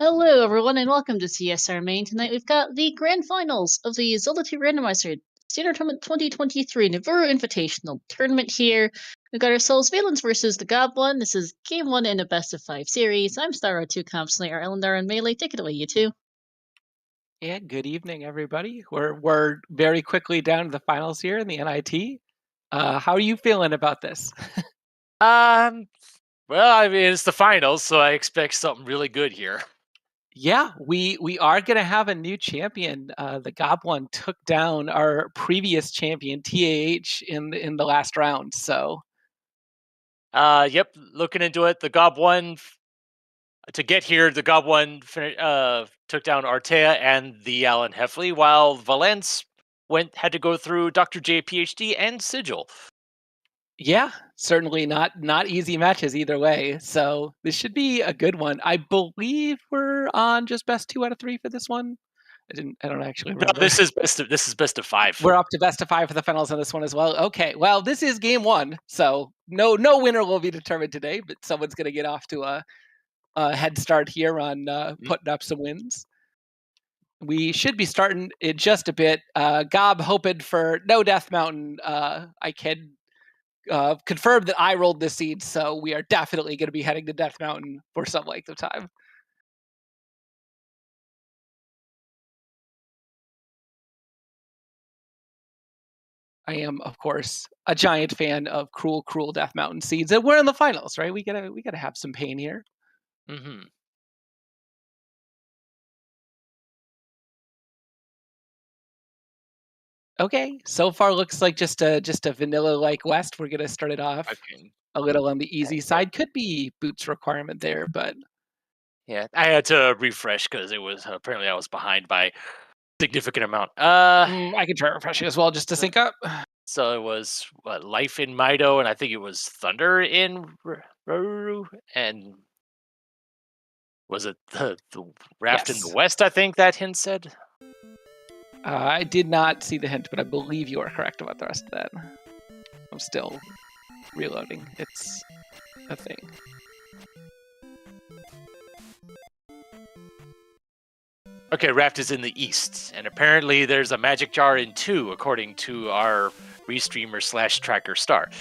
Hello, everyone, and welcome to CSR Main. Tonight we've got the grand finals of the Zelda 2 Randomizer Standard Tournament 2023 Navuru Invitational Tournament here. We've got ourselves Valence versus TheGobOne. This is Game 1 in a best-of-5 series. I'm Star2 Comp Slayer Elendar and Melee. Take it away, you two. Yeah, good evening, everybody. We're very quickly down to the finals here in the NIT. How are you feeling about this? Well, I mean, it's the finals, so I expect something really good here. Yeah, we are gonna have a new champion. The GobOne took down our previous champion TAH in the last round. So, Yep, looking into it, the GobOne to get here, the GobOne took down Artea and the Alan Heffley, while Valence had to go through Dr. J PhD and Sigil. yeah, certainly not easy matches either way. So this should be a good one. I believe we're on just best 2 out of 3 for this one. I don't actually remember. No, this is best of 5. We're up to best of 5 for the finals on this one as well. Okay, well, this is game 1, so no winner will be determined today, but someone's going to get off to a head start here on putting up some wins. We should be starting in just a bit. Gob hoping for no Death Mountain. I can confirm that I rolled this seed, so we are definitely going to be heading to Death Mountain for some length of time. I am, of course, a giant fan of Cruel Death Mountain seeds, and we're in the finals, right? We gotta have some pain here. Mm-hmm. Okay, so far looks like just a vanilla-like West. We're gonna start it off a little on the easy side. Could be boots requirement there, but yeah, I had to refresh because it was apparently I was behind by a significant amount. I can try refreshing as well just to sync up. So it was Life in Mido, and I think it was Thunder in Ruru, and was it the Raft in the West? I think that hint said. I did not see the hint, but I believe you are correct about the rest of that. I'm still reloading. It's a thing. Okay, Raft is in the east, and apparently there's a magic jar in 2, according to our restreamer / tracker Star.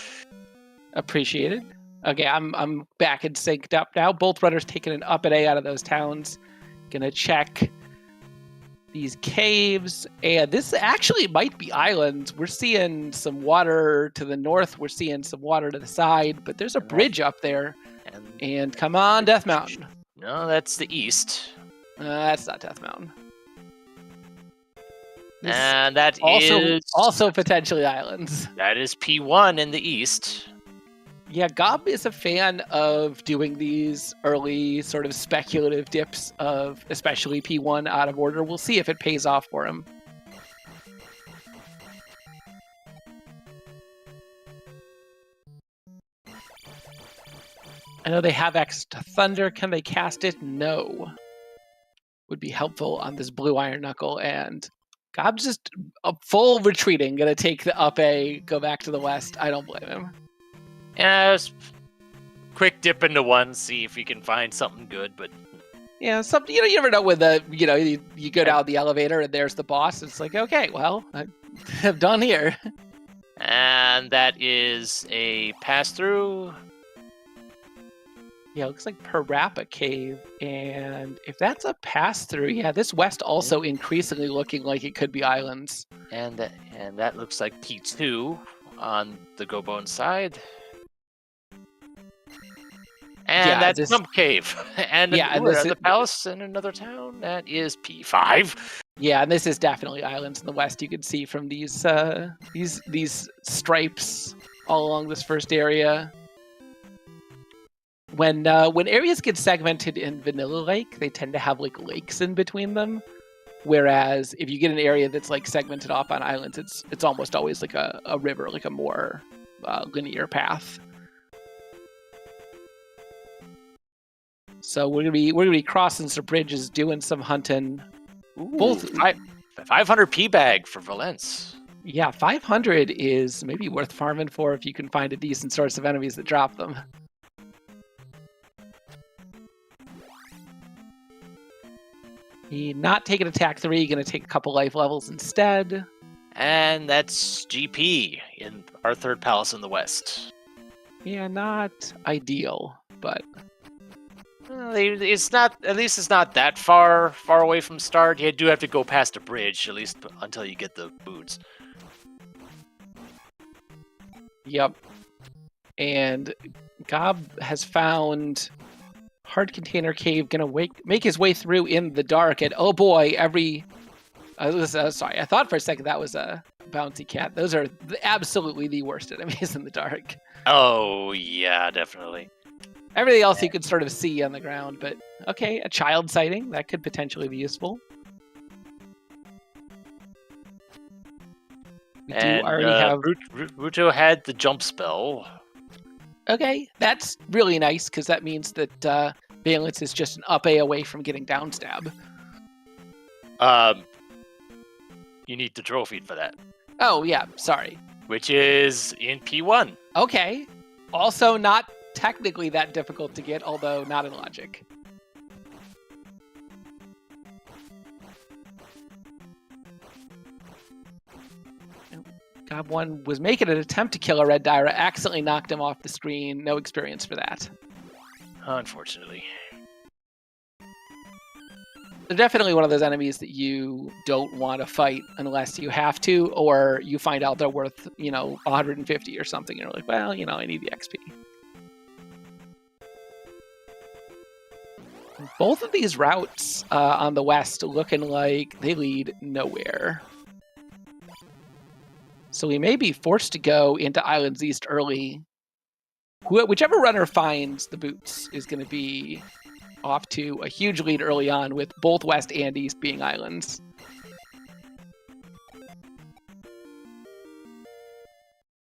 Appreciated. Okay, I'm back and synced up now. Both runners taking an up and A out of those towns. Gonna check these caves, and this actually might be islands. We're seeing some water to the north. We're seeing some water to the side, but there's a bridge up there. And come on, Death Mountain. No, that's the east. That's not Death Mountain. And that is also potentially islands. That is P1 in the east. Yeah, Gob is a fan of doing these early sort of speculative dips of especially P1 out of order. We'll see if it pays off for him. I know they have access to Thunder. Can they cast it? No. Would be helpful on this blue iron knuckle, and Gob's just a full retreating, gonna take the up A, go back to the west. I don't blame him. Yeah, quick dip into 1, see if you can find something good, but yeah, something you never know when you go down the elevator and there's the boss. It's like, okay, well, I'm done here. And that is a pass through. Yeah, it looks like Parappa Cave, and if that's a pass-through, yeah, this west also increasingly looking like it could be islands. And that looks like P2 on the GobOne side. And that's Jump Cave. And the palace in another town, that is P5. Yeah, and this is definitely islands in the west. You can see from these stripes all along this first area. When areas get segmented in Vanilla Lake, they tend to have like lakes in between them. Whereas if you get an area that's like segmented off on islands, it's almost always like a river, like a more linear path. So we're gonna be crossing some bridges, doing some hunting. Ooh, both 500 P bag for Valence. Yeah, 500 is maybe worth farming for if you can find a decent source of enemies that drop them. He not taking attack 3, going to take a couple life levels instead. And that's GP in our third palace in the west. Yeah, not ideal, but It's not. At least it's not that far away from start. You do have to go past a bridge at least until you get the boots. Yep. And Gob has found Hard Container Cave, gonna make his way through in the dark, and oh boy, sorry, I thought for a second that was a bouncy cat. Those are absolutely the worst enemies in the dark. Oh yeah, definitely. Everything else you could sort of see on the ground, but okay, a child sighting, that could potentially be useful. We do already have... Ruto had the jump spell. Okay, that's really nice, because that means that Valence is just an up A away from getting down stab. You need the trophy for that. Oh, yeah, sorry. Which is in P1. Okay. Also not technically that difficult to get, although not in logic. GobOne was making an attempt to kill a red Dyra, accidentally knocked him off the screen. No experience for that. Unfortunately. They're definitely one of those enemies that you don't want to fight unless you have to, or you find out they're worth, 150 or something, and you're like, well, I need the XP. Both of these routes on the west looking like they lead nowhere. So we may be forced to go into Islands East early. Whichever runner finds the boots is going to be off to a huge lead early on, with both West and East being islands.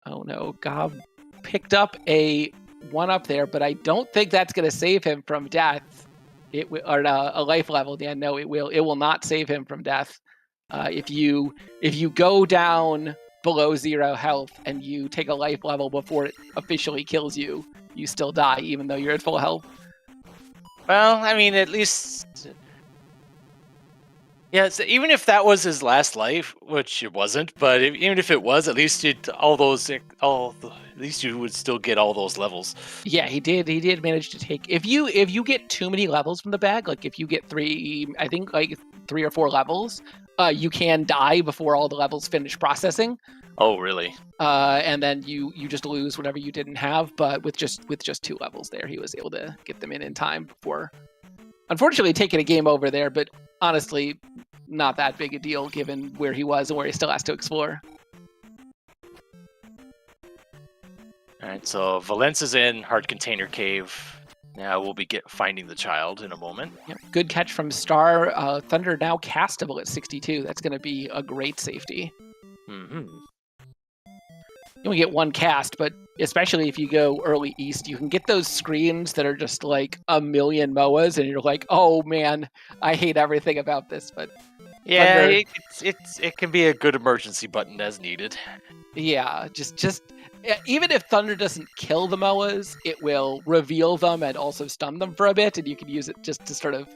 Oh no, Gob picked up a 1-up there, but I don't think that's going to save him from death. Or a life level. Yeah, no, it will. It will not save him from death. If you go down below 0 health and you take a life level before it officially kills you, you still die, even though you're at full health. Well, I mean, at least... Yeah, so even if that was his last life, which it wasn't, but even if it was, at least at least you would still get all those levels. Yeah, he did manage to take... If you get too many levels from the bag, like if you get 3 or 4 levels, you can die before all the levels finish processing. Oh, really? And then you just lose whatever you didn't have. But with just 2 levels there, he was able to get them in time before, unfortunately, taking a game over there. But honestly, not that big a deal given where he was and where he still has to explore. All right, so Valence is in Hard Container Cave. Now we'll be finding the child in a moment. Yep. Good catch from Star. Thunder now castable at 62. That's going to be a great safety. Mm-hmm. You only get 1 cast, but especially if you go early East, you can get those screens that are just like a million MOAs, and you're like, oh man, I hate everything about this. But yeah, Thunder... it can be a good emergency button as needed. Yeah, just even if Thunder doesn't kill the MOAs, it will reveal them and also stun them for a bit, and you can use it just to sort of,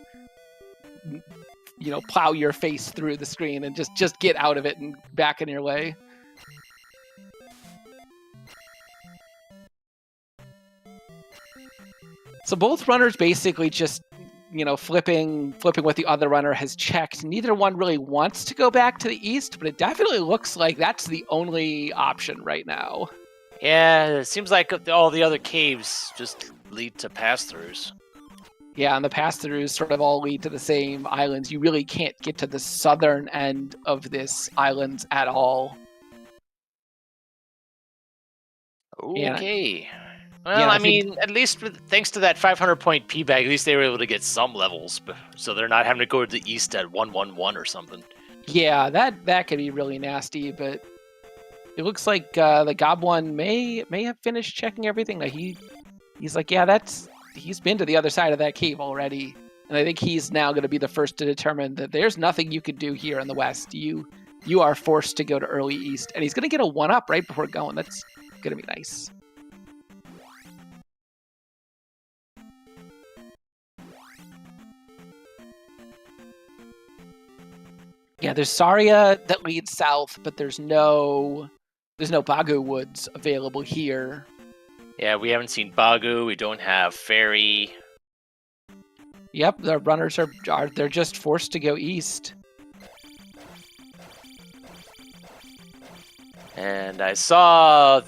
plow your face through the screen and just get out of it and back in your way. So both runners basically just, flipping what the other runner has checked. Neither one really wants to go back to the east, but it definitely looks like that's the only option right now. Yeah, it seems like all the other caves just lead to pass-throughs. Yeah, and the pass-throughs sort of all lead to the same islands. You really can't get to the southern end of this islands at all. Okay. Yeah. Well, Yeah, I mean, at least thanks to that 500-point P-bag, at least they were able to get some levels, so they're not having to go to the east at 111 or something. Yeah, that could be really nasty, but it looks like the GobOne may have finished checking everything. Like he's like, yeah, he's been to the other side of that cave already, and I think he's now going to be the first to determine that there's nothing you could do here in the west. You are forced to go to early east, and he's going to get a 1-up right before going. That's going to be nice. Yeah, there's Saria that leads south, but there's no Bagu Woods available here. Yeah, we haven't seen Bagu. We don't have Fairy. Yep, the runners they're just forced to go east. And I saw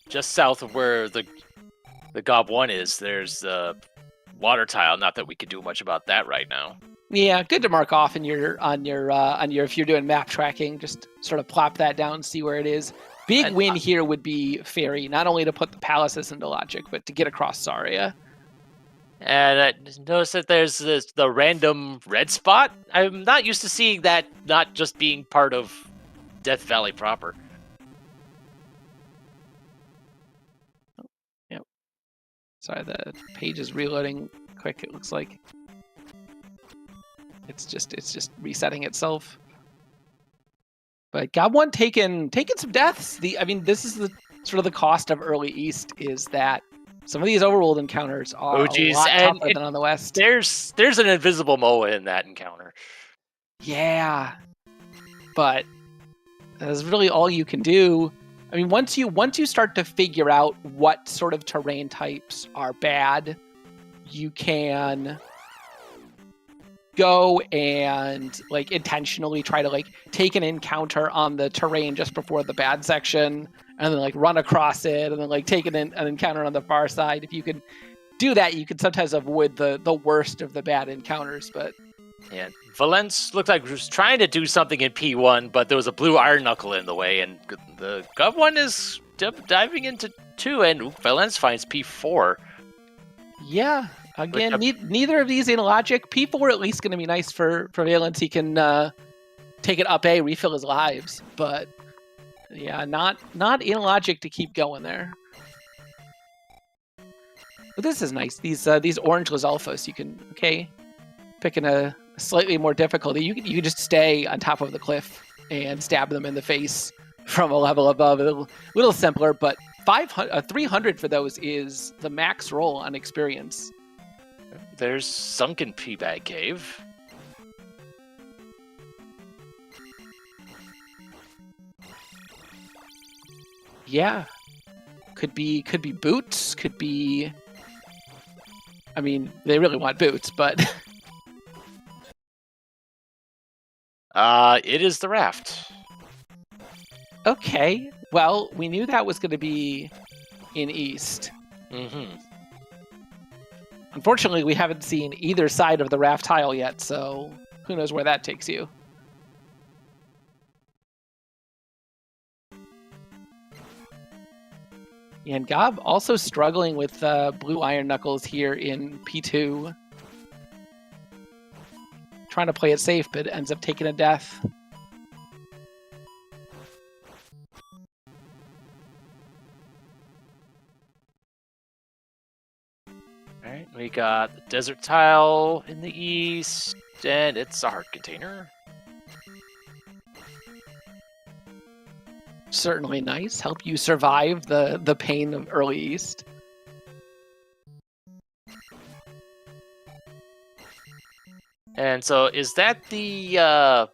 just south of where the GobOne is. There's the water tile. Not that we could do much about that right now. Yeah, good to mark off on your if you're doing map tracking, just sort of plop that down and see where it is. Big win here would be Fairy, not only to put the palaces into logic, but to get across Saria. And I noticed that there's the random red spot. I'm not used to seeing that not just being part of Death Valley proper. Yep. Sorry, the page is reloading quick, it looks like. It's just resetting itself. But GobOne taking some deaths. This is the sort of the cost of early East, is that some of these overworld encounters are a lot tougher than on the West. There's an invisible Moa in that encounter. Yeah, but that's really all you can do. I mean, once you start to figure out what sort of terrain types are bad, you can go and like intentionally try to like take an encounter on the terrain just before the bad section, and then like run across it, and then like take an encounter on the far side. If you can do that, you can sometimes avoid the worst of the bad encounters. But yeah, Valence looked like it was trying to do something in P1, but there was a blue iron knuckle in the way, and the GobOne is diving into 2, and Valence finds P4. Yeah. Again, neither of these in logic. P4 at least going to be nice for Valence. He can take it up A, refill his lives. But yeah, not in logic to keep going there. But this is nice. These orange Lizalfos, you can picking a slightly more difficulty. You can just stay on top of the cliff and stab them in the face from a level above. A little simpler, but 300 for those is the max roll on experience. There's Sunken Peabag Cave. Yeah. Could be boots, could be... I mean, they really want boots, but... It is the raft. Okay. Well, we knew that was going to be in East. Mm-hmm. Unfortunately, we haven't seen either side of the raft tile yet, so who knows where that takes you. And Gob also struggling with blue iron knuckles here in P2. Trying to play it safe, but ends up taking a death. Alright, we got the desert tile in the east, and it's a heart container. Certainly nice. Help you survive the pain of early East. And so is that the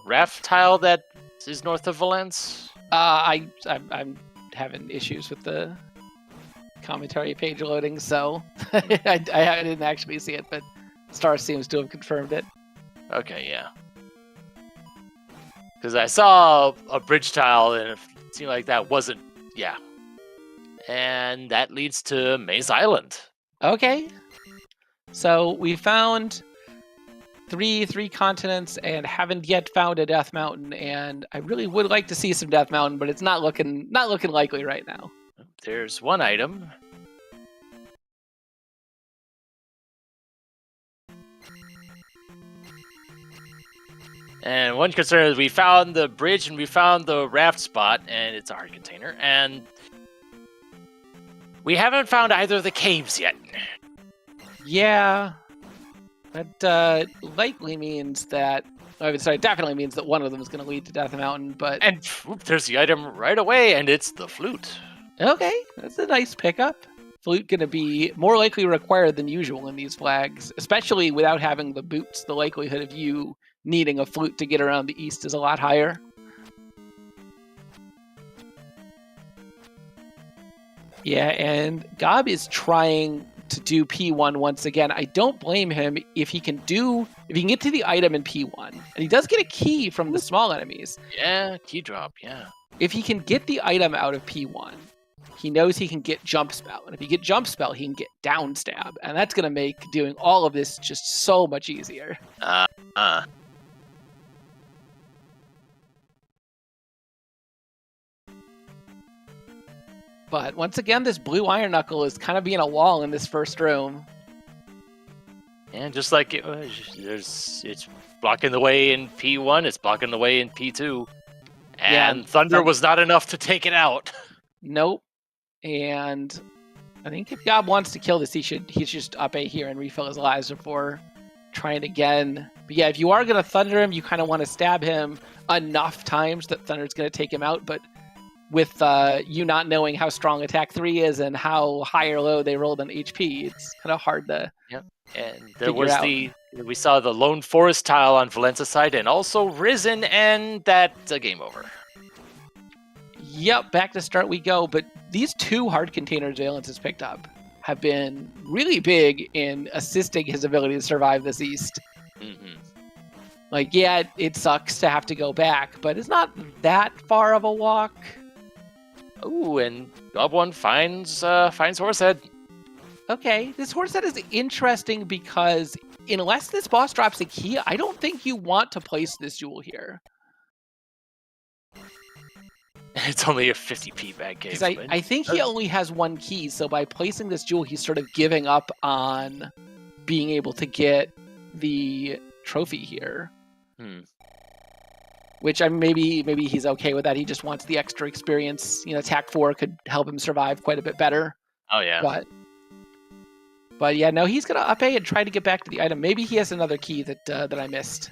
raft tile that is north of Valence? I'm having issues with the commentary page loading, so I didn't actually see it, but Star seems to have confirmed it. Okay, yeah. Because I saw a bridge tile, and it seemed like that wasn't... Yeah. And that leads to Maze Island. Okay. So we found three continents and haven't yet found a Death Mountain, and I really would like to see some Death Mountain, but it's not looking likely right now. There's one item. And one concern is we found the bridge and we found the raft spot, and it's a heart container, and we haven't found either of the caves yet. Yeah, that likely means that... definitely means that one of them is going to lead to Death Mountain, but... And there's the item right away, and it's the flute. Okay, that's a nice pickup. Flute going to be more likely required than usual in these flags, especially without having the boots. The likelihood of you needing a flute to get around the east is a lot higher. Yeah, and Gob is trying to do P1 once again. I don't blame him if he can get to the item in P1. And he does get a key from the small enemies. Yeah, key drop, yeah. If he can get the item out of P1, he knows he can get Jump Spell. And if he get Jump Spell, he can get Down Stab. And that's going to make doing all of this just so much easier. But once again, this blue Iron Knuckle is kind of being a wall in this first room. And just like it's blocking the way in P1, it's blocking the way in P2. And Thunder was not enough to take it out. Nope. And I think if Gob wants to kill this, he should just up A here and refill his lives before trying again. But yeah, if you are going to Thunder him, you kind of want to stab him enough times that Thunder's going to take him out. But with you not knowing how strong Attack 3 is and how high or low they rolled on HP, it's kind of hard to And there was we saw the Lone Forest tile on Valence's side and also Risen, and that's a game over. Yep, back to start we go. But these 2 hard containers Valence has picked up have been really big in assisting his ability to survive this East. Mm-hmm. Like, yeah, it sucks to have to go back, but it's not that far of a walk. Ooh, and GobOne finds Horsehead. Okay, this Horsehead is interesting because unless this boss drops a key, I don't think you want to place this jewel here. It's only a 50p bad game. I think he only has 1 key, so by placing this jewel, he's sort of giving up on being able to get the trophy here. Which maybe he's okay with that. He just wants the extra experience. Attack 4 could help him survive quite a bit better. Oh yeah. But yeah, no, he's gonna up A and try to get back to the item. Maybe he has another key that I missed.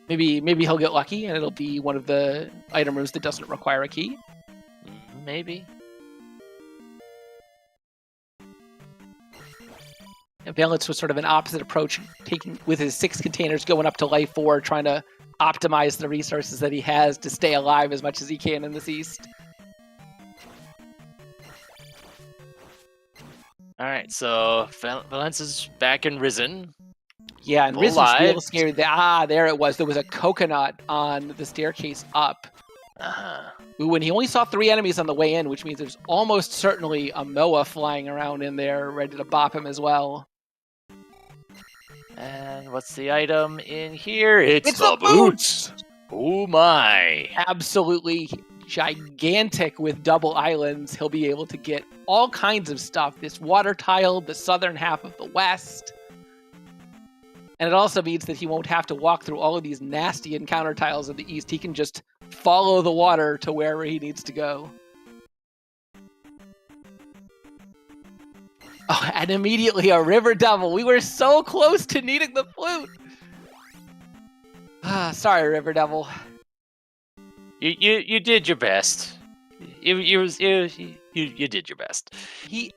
Maybe he'll get lucky and it'll be one of the item rooms that doesn't require a key. Maybe. And Valence was sort of an opposite approach, taking with his 6 containers, going up to life 4, trying to optimize the resources that he has to stay alive as much as he can in this East. All right, so Valence is back in Risen. Yeah, and Riz was real scary. There it was. There was a coconut on the staircase up. Ooh, and he only saw 3 enemies on the way in, which means there's almost certainly a Moa flying around in there, ready to bop him as well. And what's the item in here? It's the boots! Oh my. Absolutely gigantic with double islands. He'll be able to get all kinds of stuff. This water tile, the southern half of the west. And it also means that he won't have to walk through all of these nasty encounter tiles of the east. He can just follow the water to wherever he needs to go. Oh, and immediately a River Devil. We were so close to needing the flute. Sorry, River Devil. You did your best. You did your best.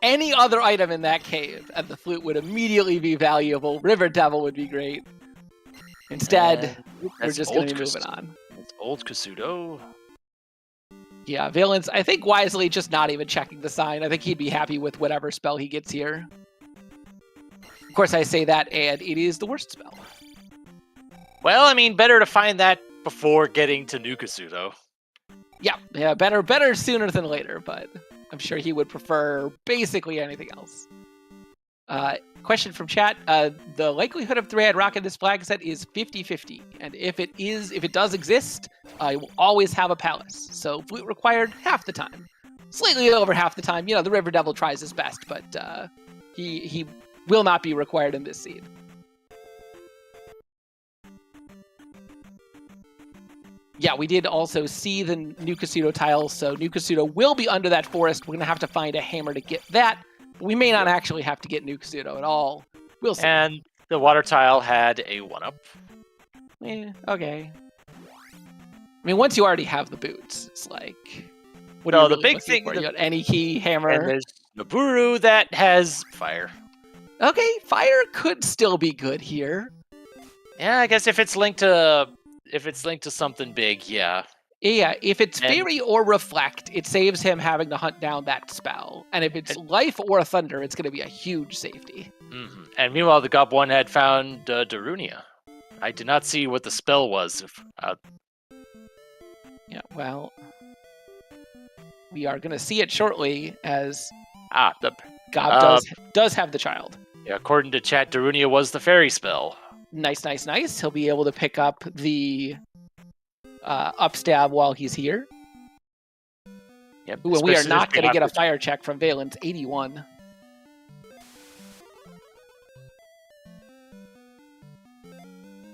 Any other item in that cave and the flute would immediately be valuable. River Devil would be great. Instead, we're just going to be moving on. It's old Kasudo. Yeah, Valence, I think wisely just not even checking the sign. I think he'd be happy with whatever spell he gets here. Of course, I say that, and it is the worst spell. Well, I mean, better to find that before getting to New Kasudo. Yeah, better sooner than later, but I'm sure he would prefer basically anything else. Question from chat. The likelihood of 3-eyed rock in this flag set is 50-50, and if it does exist, it will always have a palace. So flute required half the time. Slightly over half the time. The River Devil tries his best, but he will not be required in this seed. Yeah, we did also see the New Kasudo tile, so New Kasudo will be under that forest. We're going to have to find a hammer to get that. But we may not actually have to get New Kasudo at all. We'll see. And the water tile had a 1-up. Okay. I mean, once you already have the boots, it's like... The big thing... You got any key, hammer... And there's Naburu that has fire. Okay, fire could still be good here. Yeah, I guess if it's linked to something big, yeah. Yeah, if it's And- fairy or reflect, it saves him having to hunt down that spell. And if it's life or thunder, it's going to be a huge safety. Mm-hmm. And meanwhile, the GobOne had found Darunia. I did not see what the spell was. Yeah, well, we are going to see it shortly as the Gob does have the child. Yeah, according to chat, Darunia was the fairy spell. Nice, nice, nice. He'll be able to pick up the upstab while he's here. Yep. Ooh, and we are not going to get a fire check from Valence, 81.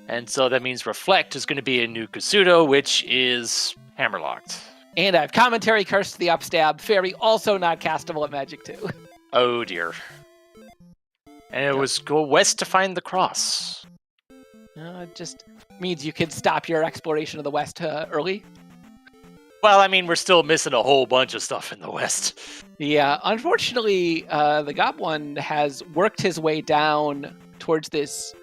And so that means Reflect is going to be a new Kasuto, which is hammerlocked. And I have commentary curse to the upstab. Fairy also not castable at Magic 2. Oh dear. And it was go west to find the cross. It just means you can stop your exploration of the west early. Well, I mean, we're still missing a whole bunch of stuff in the west. Yeah, unfortunately, the GobOne has worked his way down towards this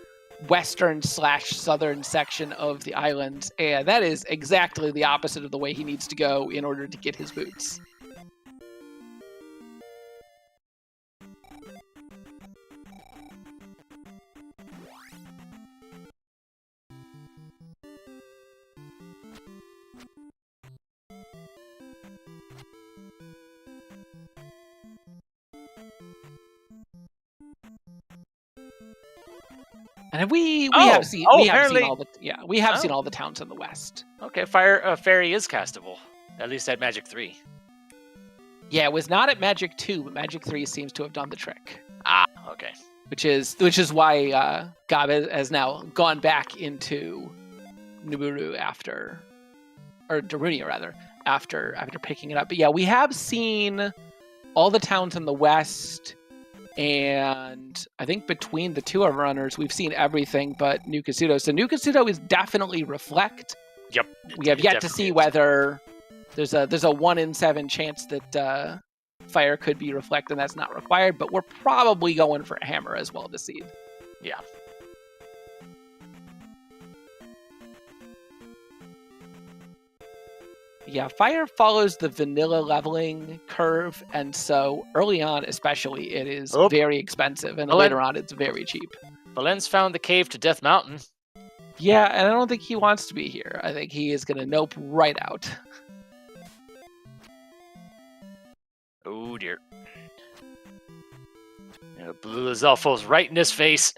western/southern section of the island, and that is exactly the opposite of the way he needs to go in order to get his boots. And we have seen all the towns in the west. Okay, fairy is castable, at least at Magic 3. Yeah, it was not at Magic 2, but Magic 3 seems to have done the trick. Ah, okay. Which is why Gob has now gone back into Darunia after picking it up. But yeah, we have seen all the towns in the west. And I think between the two of runners, we've seen everything but New Kasuto. So New Kasuto is definitely Reflect. Yep. We have yet to see whether there's a 1 in 7 chance that fire could be Reflect, and that's not required. But we're probably going for a hammer as well this seed. Yeah. Yeah, fire follows the vanilla leveling curve, and so early on especially, it is very expensive, and later on it's very cheap. Valence found the cave to Death Mountain. Yeah, and I don't think he wants to be here. I think he is going to nope right out. Oh dear. Blew Zelfos right in his face.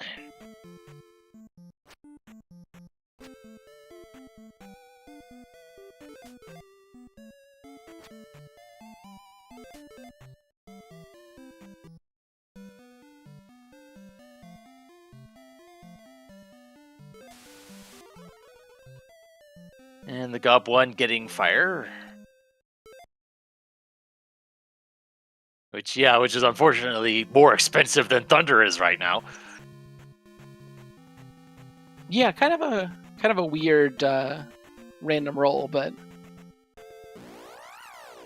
And the GobOne getting fire. Which is unfortunately more expensive than Thunder is right now. Yeah, kind of a weird random roll, but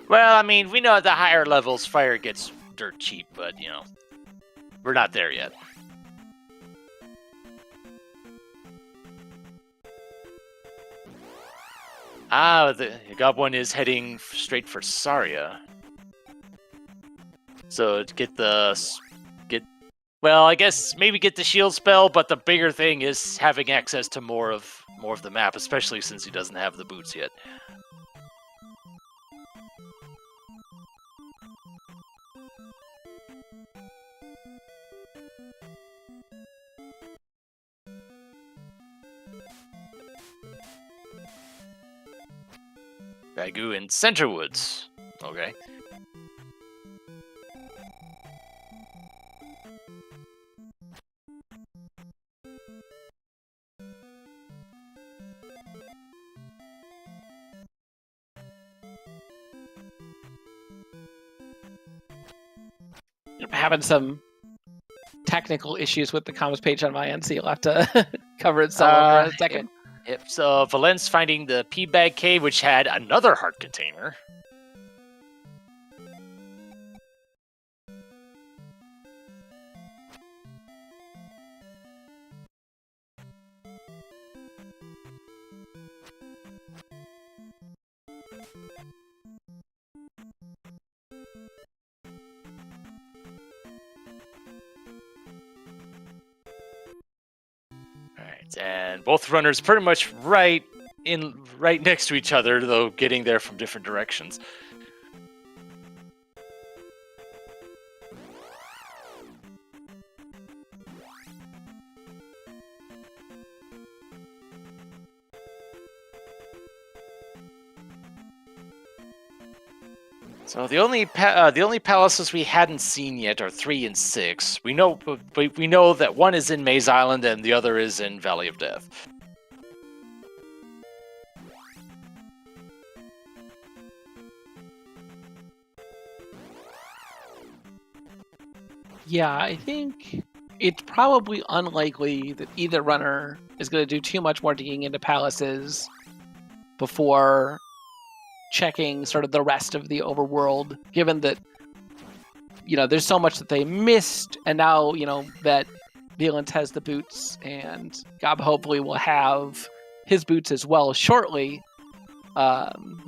well, I mean, we know at the higher levels fire gets dirt cheap, but we're not there yet. The GobOne is heading straight for Saria. So to I guess maybe get the shield spell, but the bigger thing is having access to more of the map, especially since he doesn't have the boots yet. Ragu in Centerwoods. Okay. Having some technical issues with the comments page on my end, so you'll have to cover it solo for a second. Yep. So Valence finding the P-Bag Cave, which had another heart container. Alright, and both runners pretty much right next to each other, though getting there from different directions. So the only palaces we hadn't seen yet are 3 and 6. We know that one is in Maze Island and the other is in Valley of Death. Yeah, I think it's probably unlikely that either runner is going to do too much more digging into palaces before checking sort of the rest of the overworld, given that, there's so much that they missed, and now, that Valence has the boots, and Gob hopefully will have his boots as well shortly. Then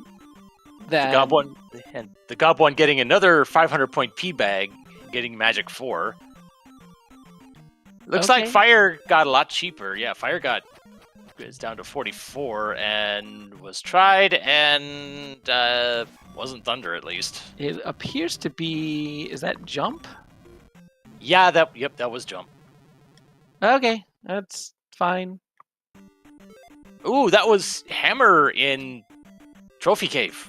The GobOne getting another 500-point P bag, getting Magic 4. Looks like Fire got a lot cheaper. Yeah, Fire is down to 44 and was tried and wasn't Thunder, at least. It appears to be... Is that Jump? Yeah, that was Jump. Okay, that's fine. Ooh, that was Hammer in Trophy Cave.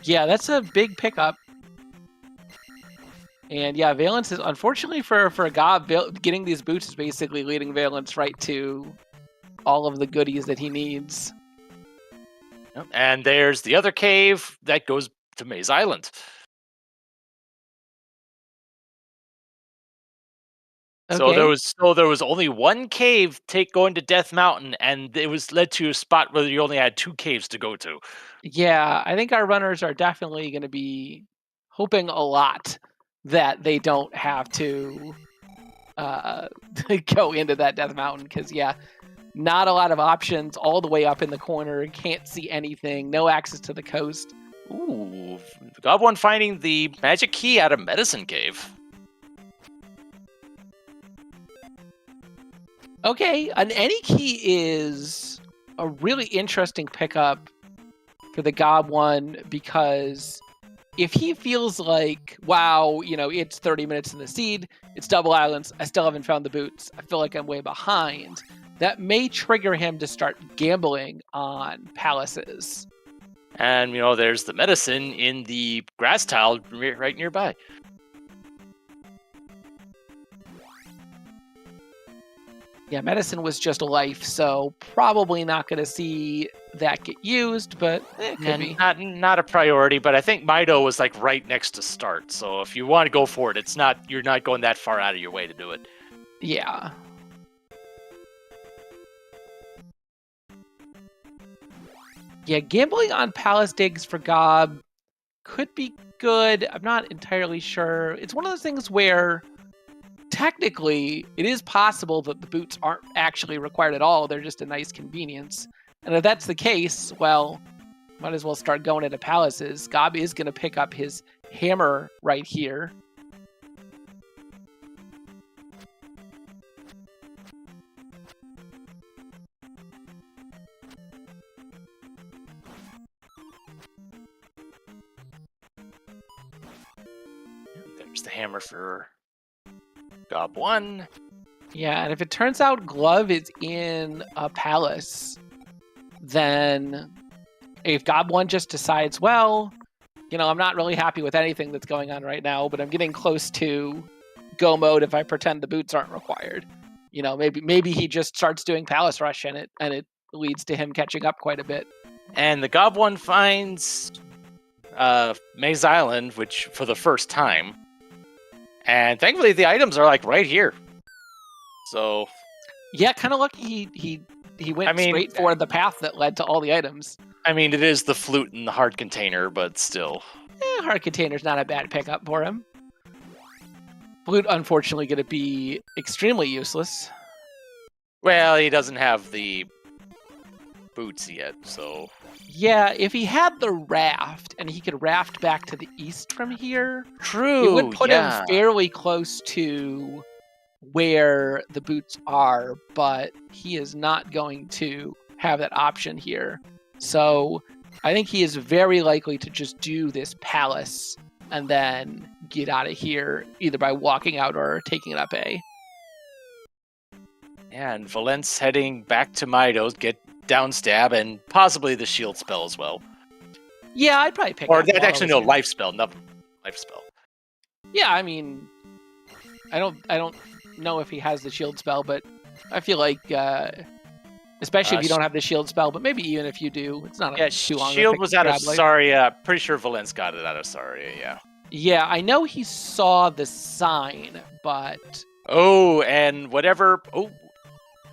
Yeah, that's a big pickup. And yeah, Valence is, unfortunately for Gob, getting these boots is basically leading Valence right to all of the goodies that he needs. Yep. And there's the other cave that goes to Maze Island. Okay. So there was only one cave going to Death Mountain, and it was led to a spot where you only had 2 caves to go to. Yeah, I think our runners are definitely going to be hoping a lot that they don't have to go into that Death Mountain, because not a lot of options, all the way up in the corner, can't see anything, no access to the coast. Ooh, GobOne finding the magic key out of Medicine Cave. Okay, an any key is a really interesting pickup for the GobOne, because if he feels like, wow, it's 30 minutes in the seed, it's double islands, I still haven't found the boots, I feel like I'm way behind, that may trigger him to start gambling on palaces. And, there's the medicine in the grass tile right nearby. Yeah, medicine was just a life, so probably not going to see that get used, but it could be. Not a priority, but I think Mido was like right next to start, so if you want to go for it, you're not going that far out of your way to do it. Yeah. Yeah, gambling on palace digs for Gob could be good. I'm not entirely sure. It's one of those things where technically it is possible that the boots aren't actually required at all. They're just a nice convenience. And if that's the case, well, might as well start going into palaces. Gob is going to pick up his hammer right here. There's the hammer for GobOne. Yeah, and if it turns out Glove is in a palace, then if GobOne just decides, well, I'm not really happy with anything that's going on right now, but I'm getting close to go mode if I pretend the boots aren't required. Maybe he just starts doing Palace Rush and it leads to him catching up quite a bit. And the GobOne finds Maze Island, which for the first time. And thankfully the items are like right here. So yeah, kind of lucky he went straight for the path that led to all the items. I mean, it is the flute and the hard container, but still. Hard container's not a bad pickup for him. Flute, unfortunately, going to be extremely useless. Well, he doesn't have the boots yet, so... Yeah, if he had the raft, and he could raft back to the east from here, True, it would put him yeah. fairly close to where the boots are, but he is not going to have that option here. So I think he is very likely to just do this palace and then get out of here, either by walking out or taking it up A. Yeah, and Valence heading back to Midos, get down stab, and possibly the shield spell as well. Yeah, I'd probably pick Or up that actually no, here. life spell, not life spell. Yeah, I mean, I don't know if he has the shield spell, but I feel like, especially if you don't have the shield spell, but maybe even if you do, it's not too long. Shield was out of Saria. Pretty sure Valence got it out of Saria, yeah. Yeah, I know he saw the sign, but... Oh, and whatever... Oh,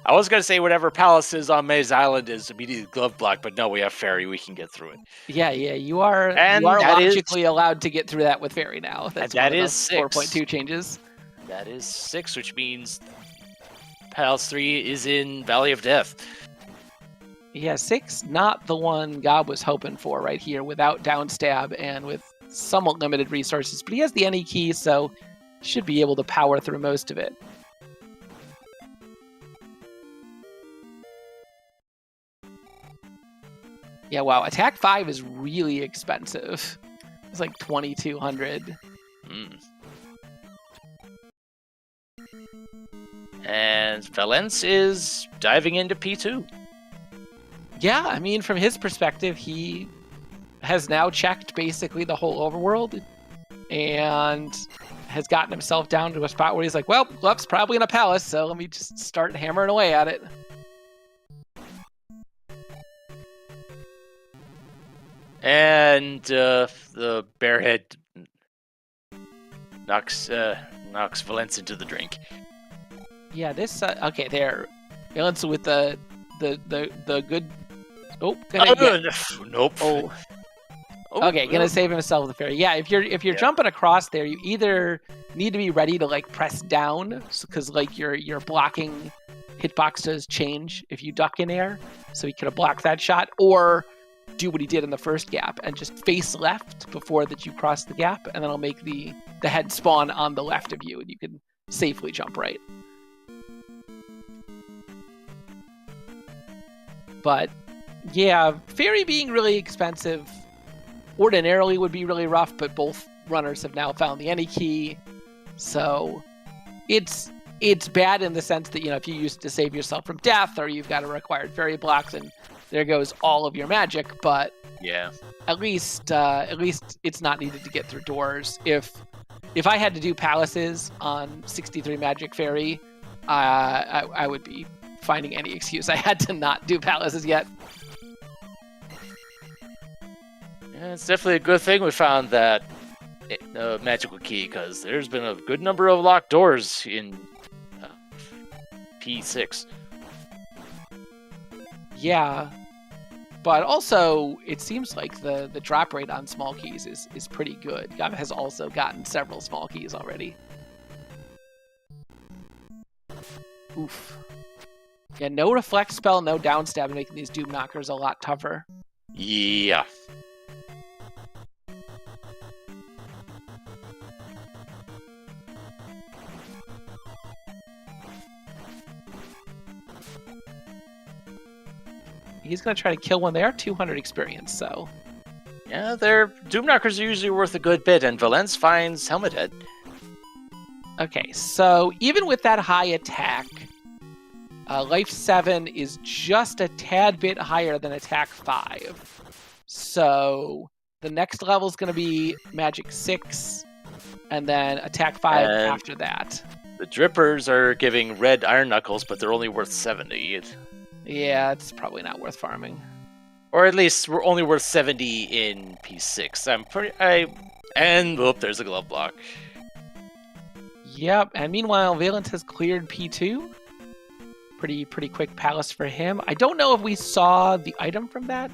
I was going to say whatever palace is on Maze Island is immediately glove block, but no, we have Fairy. We can get through it. Yeah, you are logically allowed to get through that with Fairy now. That is 6. 4.2 changes. That is 6, which means Palace 3 is in Valley of Death. Yeah, 6, not the one Gob was hoping for right here, without downstab and with somewhat limited resources. But he has the NE key, so should be able to power through most of it. Yeah, wow. Attack 5 is really expensive. It's like 2,200. And Valence is diving into P2. Yeah, I mean, from his perspective, he has now checked basically the whole overworld and has gotten himself down to a spot where he's like, well, Gluff's probably in a palace, so let me just start hammering away at it. And the Bearhead knocks Valence into the drink. Yeah, this okay there. Valence with the good. Oh, nope. Oh. Okay, gonna save himself the fairy. Yeah, if you're jumping across there, you either need to be ready to like press down because like your blocking hitbox does change if you duck in air, so he could have blocked that shot, or do what he did in the first gap and just face left before that you cross the gap, and then I'll make the head spawn on the left of you, and you can safely jump right. But yeah, Fairy being really expensive ordinarily would be really rough, but both runners have now found the NE key, so it's bad in the sense that, you know, if you use it to save yourself from death, or you've got a required fairy block, then there goes all of your magic. But yeah, at least it's not needed to get through doors. If I had to do palaces on 63 magic fairy, I would be finding any excuse I had to not do palaces yet. Yeah, it's definitely a good thing we found that magical key, because there's been a good number of locked doors in P6. Yeah, but also it seems like the drop rate on small keys is pretty good. Gob has also gotten several small keys already. Oof. Yeah, no reflect spell, no downstab, making these Doom Knockers a lot tougher. Yeah. He's going to try to kill one there. 200 experience, so... Yeah, their Doom Knockers are usually worth a good bit, and Valence finds Helmet Head. Okay, so even with that high attack, Life 7 is just a tad bit higher than Attack 5. So the next level is going to be Magic 6, and then Attack 5 after that. The Drippers are giving red Iron Knuckles, but they're only worth 70. Yeah, it's probably not worth farming. Or at least we're only worth 70 in P6. And there's a glove block. Yep, and meanwhile, Valence has cleared P2. Pretty quick palace for him. I don't know if we saw the item from that.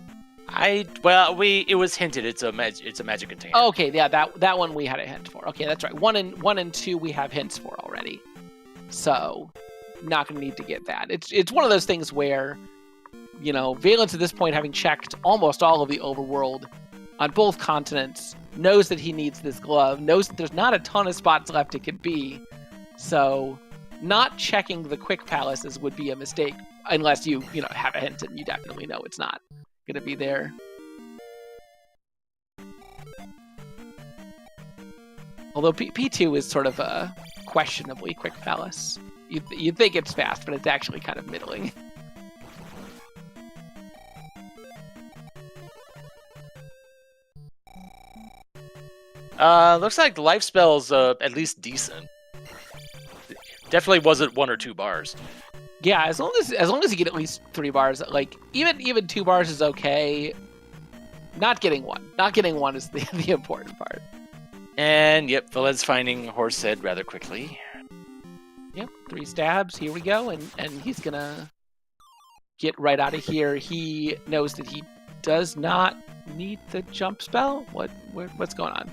It was hinted. It's a magic container. Oh, okay, yeah, that one we had a hint for. Okay, that's right. 1 and 2 we have hints for already. So, not going to need to get that. It's one of those things where you know, Valence at this point, having checked almost all of the overworld on both continents, knows that he needs this glove, knows that there's not a ton of spots left it could be. So not checking the quick palaces would be a mistake unless you know, have a hint and you definitely know it's not going to be there. Although P2 is sort of a questionably quick palace. You'd think it's fast, but it's actually kind of middling. Looks like the life spell's at least decent. Definitely wasn't 1 or 2 bars. Yeah, as long as you get at least 3 bars, like even 2 bars is okay. Not getting 1 is the important part. And yep, Valence finding Horse Head rather quickly. Yep, 3 stabs. Here we go, and he's gonna get right out of here. He knows that he does not need the jump spell. What's going on?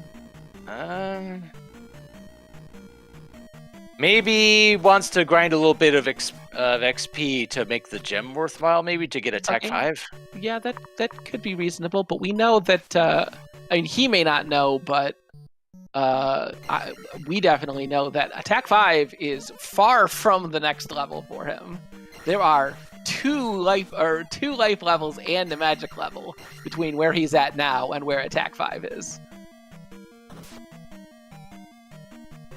Maybe wants to grind a little bit of XP to make the gem worthwhile. Maybe to get attack 5. Yeah, that could be reasonable. But we know that. I mean, he may not know, but we definitely know that attack 5 is far from the next level for him. There are 2 life levels and a magic level between where he's at now and where attack 5 is.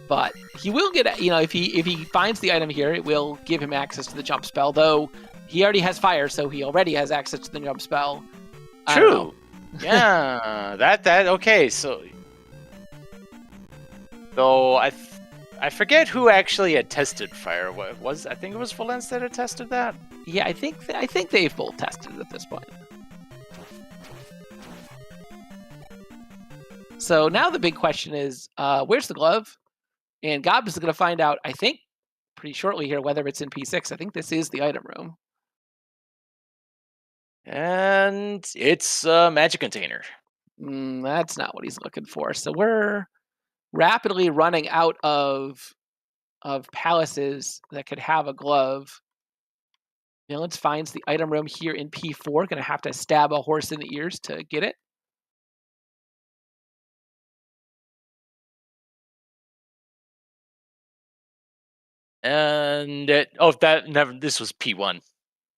But he will get, you know, if he finds the item here, it will give him access to the jump spell. Though he already has fire, so he already has access to the jump spell. True. Yeah, that okay. So I forget who actually had tested fire. I think it was Valence that had tested that. Yeah, I think they've both tested it at this point. So now the big question is, where's the glove? And Gob is going to find out, I think, pretty shortly here, whether it's in P6. I think this is the item room. And it's a magic container. That's not what he's looking for. So we're rapidly running out of palaces that could have a glove. Valence finds the item room here in P4. Going to have to stab a horse in the ears to get it. And this was P1. Trophy.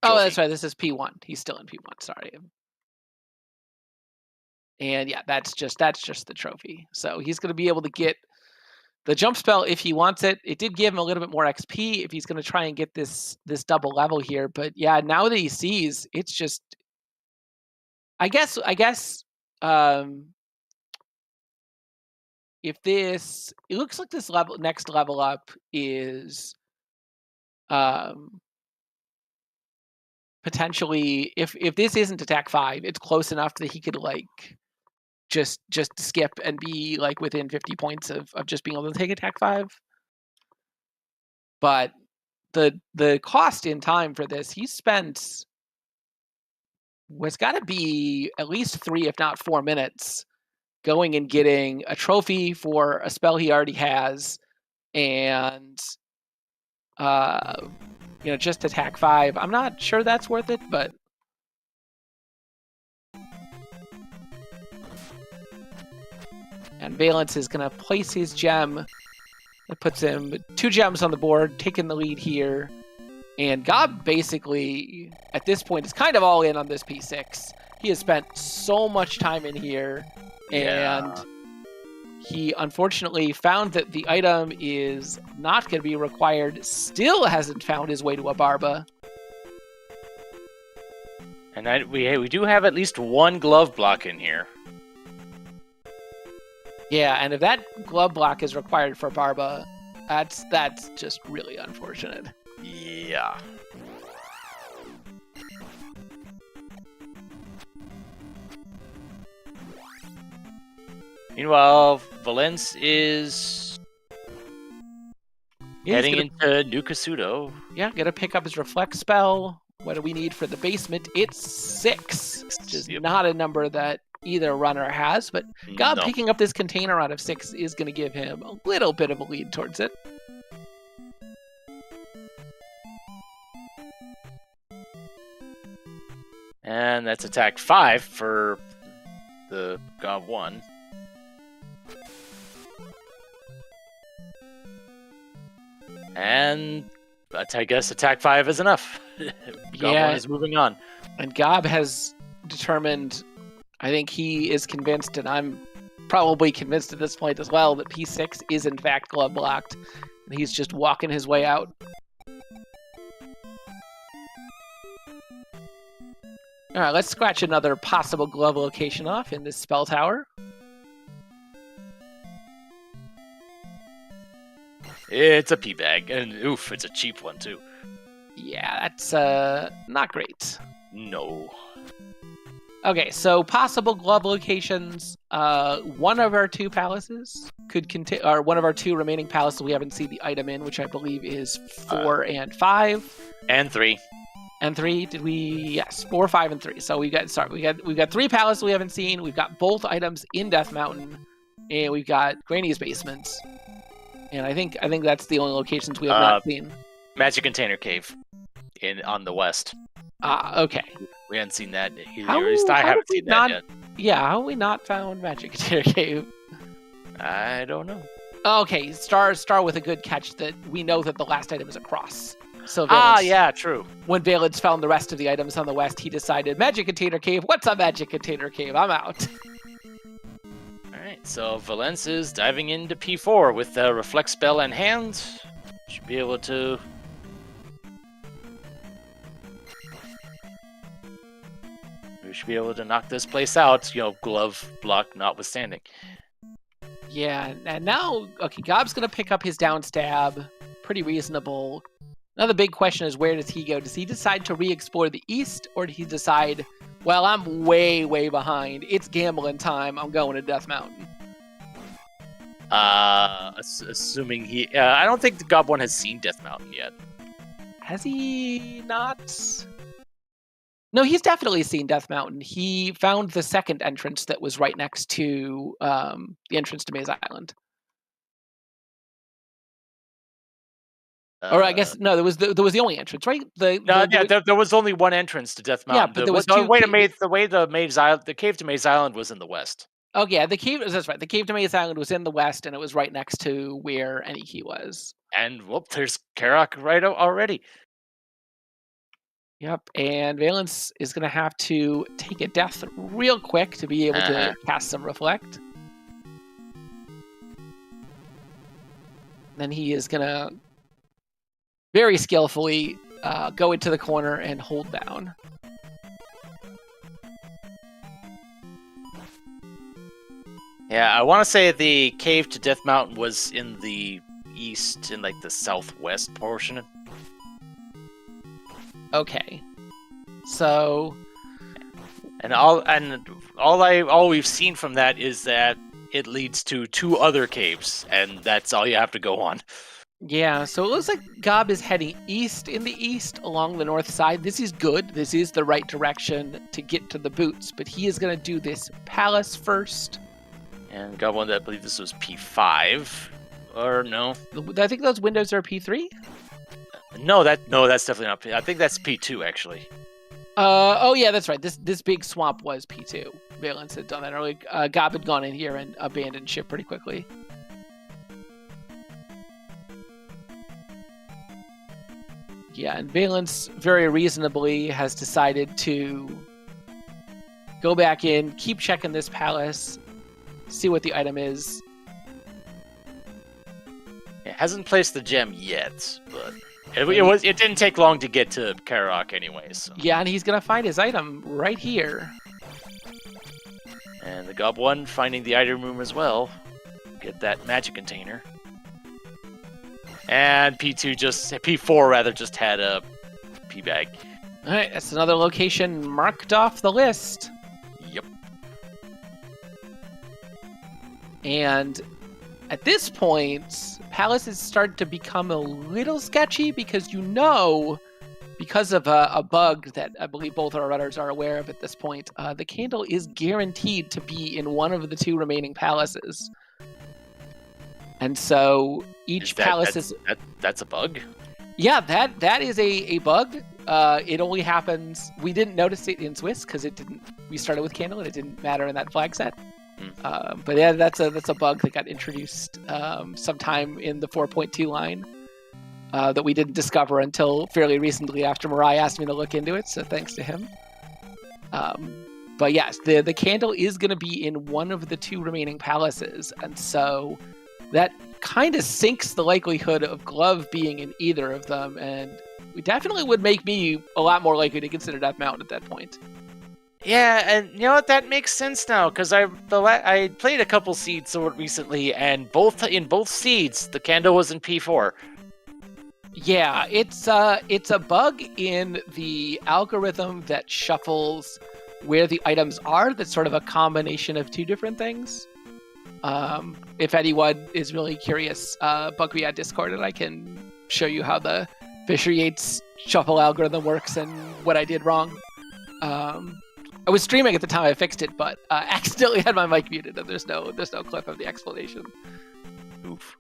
Oh, that's right. This is P1. He's still in P1. Sorry. And yeah, that's just the trophy. So he's going to be able to get the jump spell if he wants it. It did give him a little bit more XP if he's going to try and get this double level here. But yeah, now that he sees, it's just, I guess, if this, it looks like this next level up is, potentially, if this isn't attack 5, it's close enough that he could like just skip and be like within 50 points of just being able to take attack 5. But the cost in time for this, he spent, was got to be at least 3, if not 4 minutes going and getting a trophy for a spell he already has, and you know, just attack 5. I'm not sure that's worth it, but and Valence is going to place his gem. It puts him 2 gems on the board, taking the lead here. And Gob basically, at this point, is kind of all in on this P6. He has spent so much time in here, and he unfortunately found that the item is not going to be required. Still hasn't found his way to a Barba. And we do have at least 1 glove block in here. Yeah, and if that glove block is required for Barba, that's just really unfortunate. Yeah. Meanwhile, Valence is heading into New Kasuto. Yeah, gonna pick up his Reflect spell. What do we need for the basement? It's 6, which is not a number that either runner has, but Gob picking up this container out of 6 is going to give him a little bit of a lead towards it. And that's attack 5 for the GobOne. And I guess attack 5 is enough. GobOne is moving on. And Gob has determined, I think he is convinced, and I'm probably convinced at this point as well, that P6 is in fact glove blocked. And he's just walking his way out. Alright, let's scratch another possible glove location off in this spell tower. It's a P-bag, and oof, it's a cheap one too. Yeah, that's not great. No. Okay, so possible glove locations. One of our two palaces could contain, or one of our two remaining palaces we haven't seen the item in, which I believe is 4 and 5. And 3. And 3, did we? Yes, 4, 5, and 3. So we've got 3 palaces we haven't seen. We've got both items in Death Mountain, and we've got Granny's Basement. And I think that's the only locations we have not seen. Magic Container Cave on the west. Okay. We haven't seen that. I haven't seen that yet. Yeah, how have we not found Magic Container Cave? I don't know. Okay, Star with a good catch that we know that the last item is a cross. So yeah, true. When Valence found the rest of the items on the west, he decided, Magic Container Cave, what's a Magic Container Cave? I'm out. Alright, so Valence is diving into P4 with the Reflect spell in hand. Should be able to... We should be able to knock this place out, glove block notwithstanding. Yeah, and now, okay, Gob's going to pick up his down stab. Pretty reasonable. Now the big question is, where does he go? Does he decide to re-explore the east, or does he decide, well, I'm way, way behind. It's gambling time. I'm going to Death Mountain. Assuming he... I don't think the GobOne has seen Death Mountain yet. Has he not? No, he's definitely seen Death Mountain. He found the second entrance that was right next to the entrance to Maze Island. Or I guess no, there was the only entrance, right? There was only one entrance to Death Mountain. Yeah, but there was the way the cave to Maze Island was in the west. Oh yeah, that's right. The cave to Maze Island was in the west, and it was right next to where Any Key was. And whoop, there's Karak right already. Yep, and Valence is going to have to take a death real quick to be able to cast some Reflect. Then he is going to very skillfully go into the corner and hold down. Yeah, I want to say the cave to Death Mountain was in the east, in like the southwest portion. Okay, so and all we've seen from that is that it leads to 2 other caves, and that's all you have to go on. Yeah, so it looks like Gob is heading east in the east along the north side. This is good. This is the right direction to get to the boots, but he is going to do this palace first. And GobOne, I believe this was P5, or no? I think those windows are P3. No, that's definitely not P. I think that's P2 actually. Oh yeah, that's right. This big swamp was P2. Valence had done that early. Gob had gone in here and abandoned ship pretty quickly. Yeah, and Valence very reasonably has decided to go back in, keep checking this palace, see what the item is. It hasn't placed the gem yet, but it didn't take long to get to Karak anyways. So. Yeah, and he's gonna find his item right here. And the GobOne finding the item room as well. Get that magic container. And P4 just had a P-bag. All right, that's another location marked off the list. Yep. And at this point, palaces start to become a little sketchy because because of a bug that I believe both our runners are aware of at this point, the candle is guaranteed to be in one of the 2 remaining palaces. And so each palace is... That's a bug? Yeah, that is a bug. It only happens. We didn't notice it in Swiss because it didn't. We started with candle and it didn't matter in that flag set. But yeah, that's a bug that got introduced sometime in the 4.2 line that we didn't discover until fairly recently after Mirai asked me to look into it. So thanks to him. But yes, the candle is going to be in one of the 2 remaining palaces, and so that kind of sinks the likelihood of Glove being in either of them, and it definitely would make me a lot more likely to consider Death Mountain at that point. Yeah, and you know what? That makes sense now, because I played a couple seeds recently, and in both seeds, the candle was in P4. Yeah, it's a bug in the algorithm that shuffles where the items are. That's sort of a combination of 2 different things. If anyone is really curious, bug me at Discord and I can show you how the Fisher-Yates shuffle algorithm works and what I did wrong. I was streaming at the time I fixed it, but accidentally had my mic muted, and there's no clip of the explanation. Oof.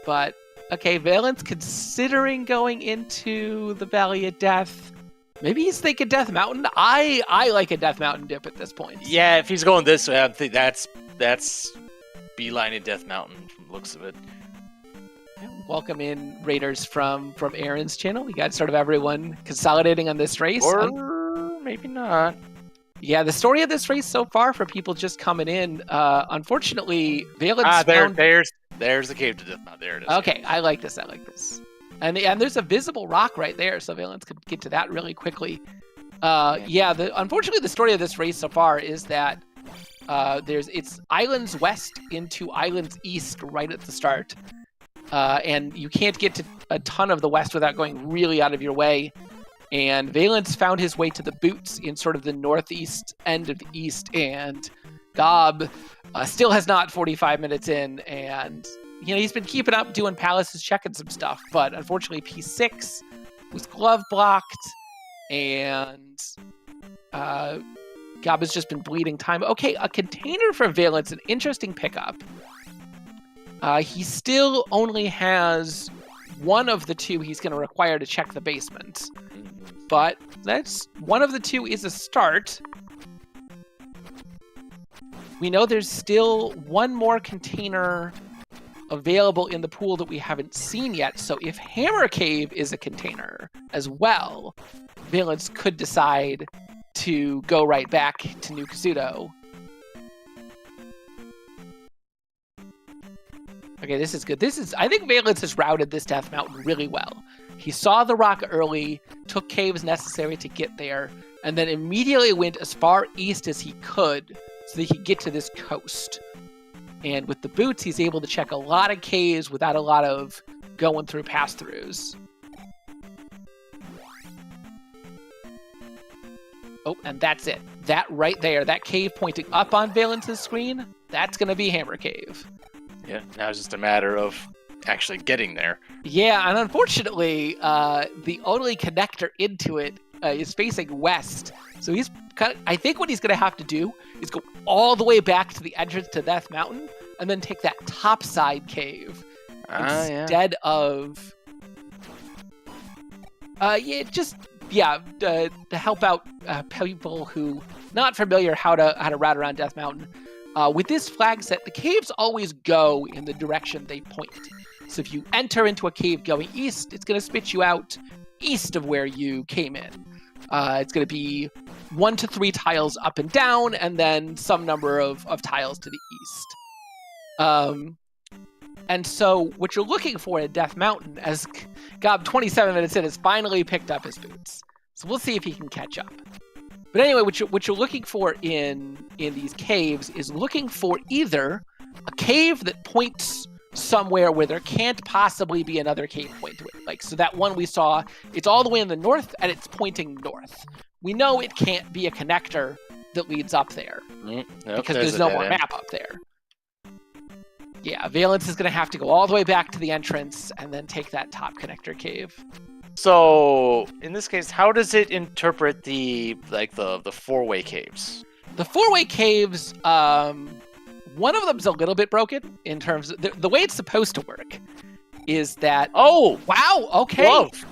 But okay, Valence considering going into the Valley of Death. Maybe he's thinking Death Mountain. I like a Death Mountain dip at this point. Yeah, if he's going this way, I think that's beeline in Death Mountain from the looks of it. Welcome in Raiders from Aaron's channel. We got sort of everyone consolidating on this race. Or maybe not. Yeah, the story of this race so far for people just coming in, unfortunately, Valence there's the cave to Death Mountain. There it is. Okay, I like this. And there's a visible rock right there, so Valence could get to that really quickly. Unfortunately, the story of this race so far is that it's islands west into islands east right at the start. And you can't get to a ton of the west without going really out of your way. And Valence found his way to the boots in sort of the northeast end of the east, and Gob still has not 45 minutes in, and he's been keeping up doing palaces, checking some stuff, but unfortunately P6 was glove blocked, and Gob has just been bleeding time. Okay, a container for Valence, an interesting pickup. He still only has one of the 2 he's going to require to check the basement. But that's one of the 2 is a start. We know there's still one more container available in the pool that we haven't seen yet. So if Hammer Cave is a container as well, Valence could decide to go right back to New Kasuto. Okay, this is good. I think Valence has routed this Death Mountain really well. He saw the rock early, took caves necessary to get there, and then immediately went as far east as he could so that he could get to this coast. And with the boots, he's able to check a lot of caves without a lot of going through pass-throughs. Oh, and that's it. That right there, that cave pointing up on Valence's screen, that's going to be Hammer Cave. Yeah, now it's just a matter of actually getting there. Yeah, and unfortunately, the only connector into it is facing west. So I think what he's going to have to do is go all the way back to the entrance to Death Mountain and then take that topside cave instead of... to help out people who not familiar how to route around Death Mountain. With this flag set, the caves always go in the direction they point. So if you enter into a cave going east, it's going to spit you out east of where you came in. It's going to be 1 to 3 tiles up and down, and then some number of tiles to the east. And so what you're looking for in Death Mountain, as Gob 27 minutes in, has finally picked up his boots. So we'll see if he can catch up. But anyway, what you're looking for in these caves is looking for either a cave that points somewhere where there can't possibly be another cave point to it. Like, so that one we saw, it's all the way in the north and it's pointing north. We know it can't be a connector that leads up there because there's no more map up there. Yeah, Valence is going to have to go all the way back to the entrance and then take that top connector cave. So, in this case, how does it interpret the four-way caves? The four-way caves, one of them's a little bit broken in terms of the way it's supposed to work is that... Oh! Wow, okay. Glove.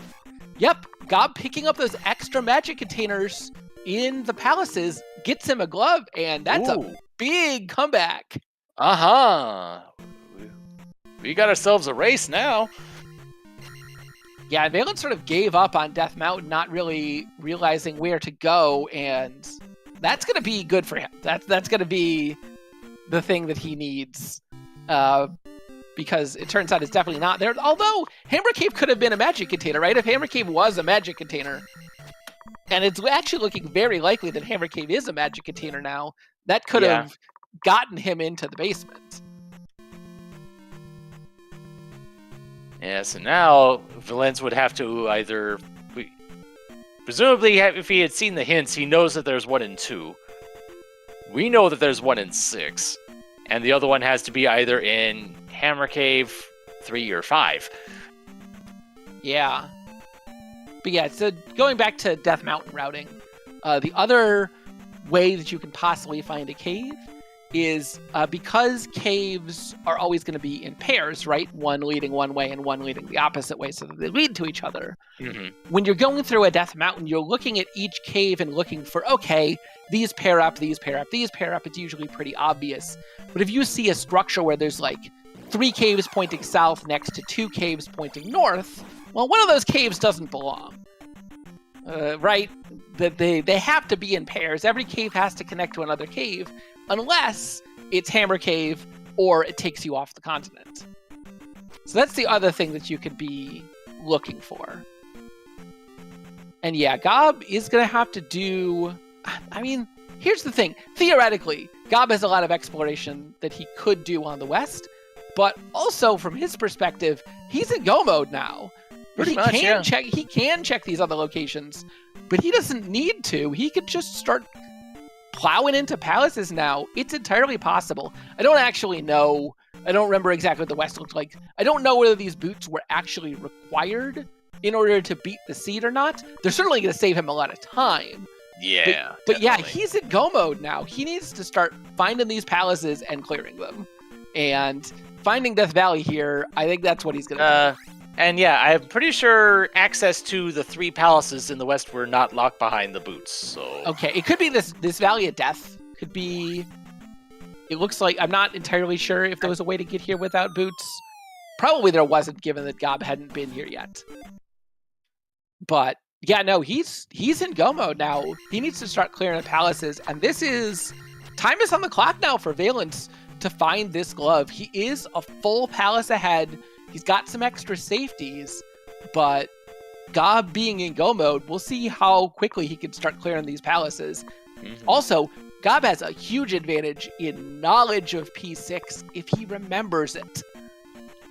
Yep, Gob picking up those extra magic containers in the palaces gets him a glove, and that's a big comeback. We got ourselves a race now. Yeah, Valence sort of gave up on Death Mountain, not really realizing where to go, and that's going to be good for him. That's going to be the thing that he needs, because it turns out it's definitely not there. Although, Hammer Cave could have been a magic container, right? If Hammer Cave was a magic container, and it's actually looking very likely that Hammer Cave is a magic container now, that could have gotten him into the basement. Yeah, so now Valence would have to either... Presumably, if he had seen the hints, he knows that there's 1 and 2. We know that there's 1 and 6. And the other one has to be either in Hammer Cave 3 or 5. Yeah. But yeah, so going back to Death Mountain routing, the other way that you can possibly find a cave is because caves are always going to be in pairs, right? One leading one way and one leading the opposite way, so that they lead to each other. Mm-hmm. When you're going through a Death Mountain, you're looking at each cave and looking for, okay, these pair up, these pair up, these pair up. It's usually pretty obvious. But if you see a structure where there's like 3 caves pointing south next to 2 caves pointing north, well, one of those caves doesn't belong. Right? That they have to be in pairs. Every cave has to connect to another cave, unless it's Hammer Cave or it takes you off the continent. So that's the other thing that you could be looking for. And yeah, Gob is going to have to do... I mean, here's the thing. Theoretically, Gob has a lot of exploration that he could do on the west, but also from his perspective, he's in go mode now. He can check these other locations, but he doesn't need to. He could just start plowing into palaces now. It's entirely possible. I don't actually know. I don't remember exactly what the West looked like. I don't know whether these boots were actually required in order to beat the seed or not. They're certainly going to save him a lot of time. Yeah. But yeah, he's in go mode now. He needs to start finding these palaces and clearing them. And finding Death Valley here, I think that's what he's going to do. And yeah, I'm pretty sure access to the 3 palaces in the west were not locked behind the boots. So okay, it could be this Valley of Death. Could be. It looks like, I'm not entirely sure if there was a way to get here without boots. Probably there wasn't, given that Gob hadn't been here yet. But yeah, no, he's in go mode now. He needs to start clearing the palaces, and this is time is on the clock now for Valence to find this glove. He is a full palace ahead. He's got some extra safeties, but Gob being in go mode, we'll see how quickly he can start clearing these palaces. Mm-hmm. Also, Gob has a huge advantage in knowledge of P6 if he remembers it.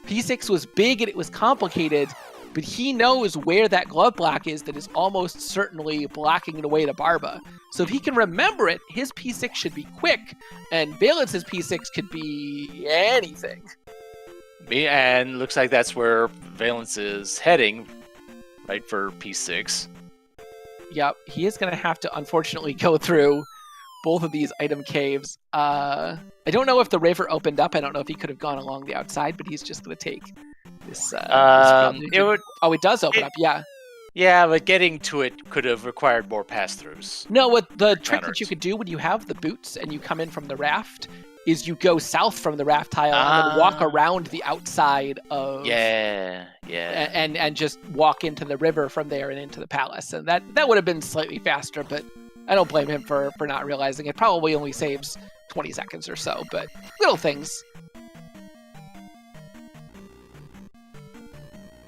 P6 was big and it was complicated, but he knows where that glove block is that is almost certainly blocking the way to Barba. So if he can remember it, his P6 should be quick, and Valence's P6 could be anything. And looks like that's where Valence is heading, right, for P6. Yep, he is going to have to, unfortunately, go through both of these item caves. I don't know if the river opened up. I don't know if he could have gone along the outside, but he's just going to take this. It does open up, yeah. Yeah, but getting to it could have required more pass-throughs. No, what the trick that you could do when you have the boots and you come in from the raft is you go south from the raft tile and then walk around the outside of... Yeah. And just walk into the river from there and into the palace. And that would have been slightly faster, but I don't blame him for not realizing it. Probably only saves 20 seconds or so, but little things.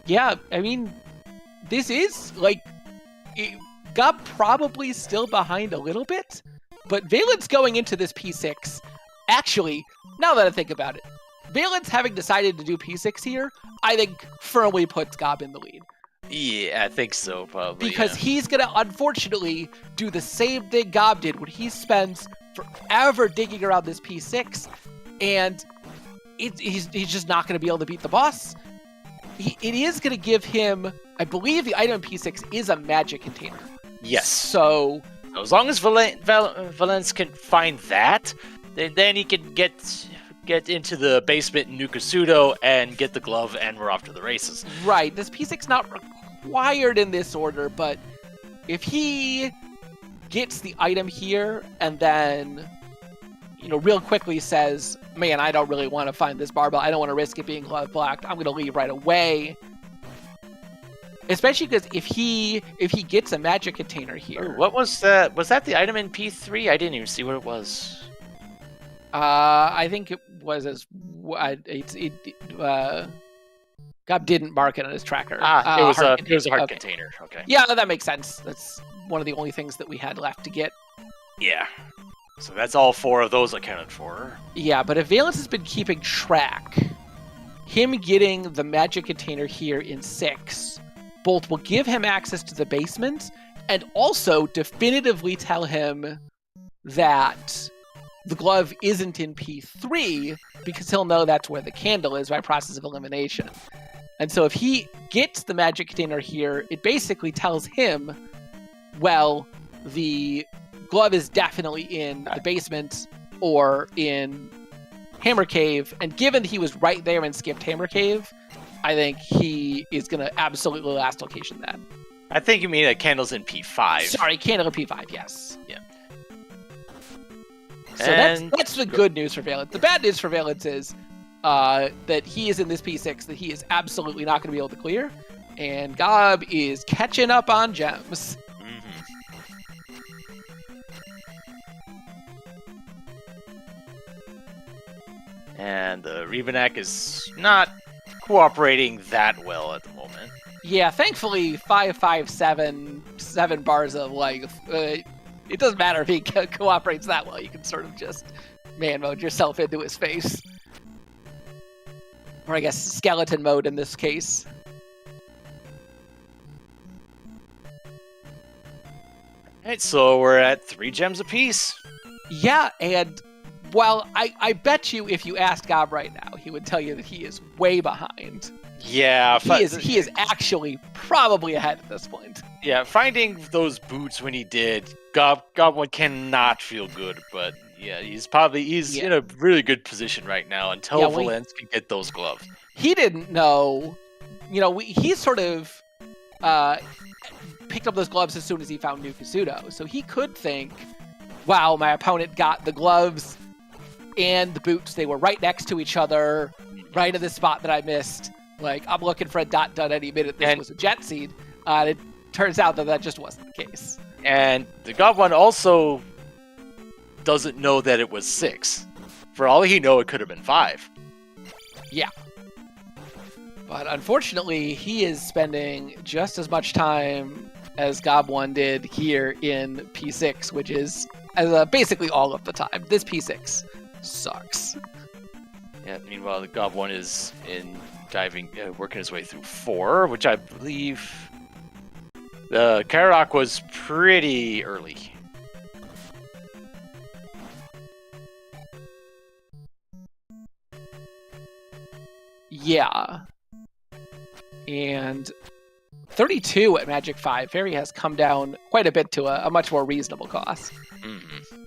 Yeah, I mean, this is, like... Gob probably still behind a little bit, but Valence going into this P6... Actually, now that I think about it, Valence having decided to do P6 here, I think firmly puts Gob in the lead. Yeah, I think so, probably. Because he's going to, unfortunately, do the same thing Gob did when he spends forever digging around this P6, and he's just not going to be able to beat the boss. It is going to give him, I believe the item P6 is a magic container. Yes. So... as long as Valence can find that... then he can get into the basement in Nukasudo and get the glove, and we're off to the races. Right. This P6 not required in this order, but if he gets the item here and then, real quickly says, man, I don't really want to find this barbell. I don't want to risk it being glove blocked. I'm going to leave right away. Especially because if he gets a magic container here. Ooh, what was that? Was that the item in P3? I didn't even see what it was. I think it was Gob didn't mark it on his tracker. It was a heart container. Okay. Yeah, that makes sense. That's one of the only things that we had left to get. Yeah. So that's all 4 of those accounted for. Yeah, but if Valence has been keeping track, him getting the magic container here in 6 both will give him access to the basement and also definitively tell him that the glove isn't in P3 because he'll know that's where the candle is by process of elimination. And so if he gets the magic container here, it basically tells him, well, the glove is definitely in the basement or in Hammer Cave. And given that he was right there and skipped Hammer Cave, I think he is going to absolutely last location that. I think you mean that candle's in P5. Sorry, candle in P5, yes. Yeah. So that's the good news for Valence. The bad news for Valence is that he is in this P6 that he is absolutely not going to be able to clear. And Gob is catching up on gems. And the Revenak is not cooperating that well at the moment. Yeah, thankfully, 557, 7 bars of life. It doesn't matter if he cooperates that well. You can sort of just man mode yourself into his face. Or I guess skeleton mode in this case. Alright, so we're at 3 gems apiece. Yeah, and well, I bet you if you asked Gob right now, he would tell you that he is way behind. Yeah, he is actually probably ahead at this point. Yeah, finding those boots when he did, GobOne cannot feel good, but yeah, he's in a really good position right now until Valence can get those gloves. He didn't know, he sort of picked up those gloves as soon as he found New Kasuto, so he could think, wow, my opponent got the gloves and the boots. They were right next to each other, right at the spot that I missed. Like, I'm looking for a dot any minute. This was a jet seed. It turns out that just wasn't the case. And the GobOne also doesn't know that it was 6. For all he knows, it could have been 5. Yeah. But unfortunately, he is spending just as much time as GobOne did here in P6, which is basically all of the time. This P6 sucks. Yeah, meanwhile, the GobOne is working his way through 4, which I believe the Karak was pretty early. Yeah. And 32 at Magic 5. Fairy has come down quite a bit to a much more reasonable cost. Mm-hmm.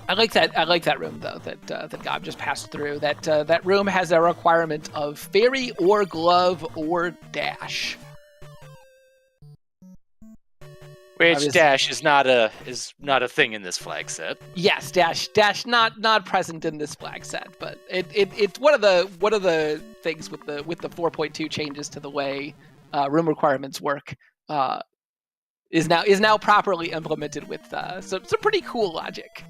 I like that room though that Gob just passed through. That room has a requirement of fairy or glove or dash. Which dash is not a thing in this flag set. Yes, dash not present in this flag set, but it's one of the things with the 4.2 changes to the way room requirements work is now properly implemented with some pretty cool logic.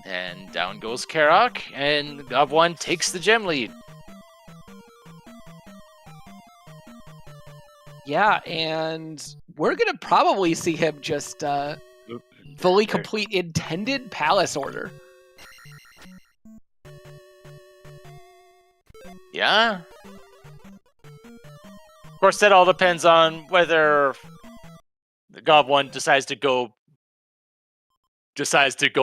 And down goes Karak, and GobOne takes the gem lead. Yeah, and we're going to probably see him just fully complete intended palace order. Yeah. Of course, that all depends on whether the GobOne decides to go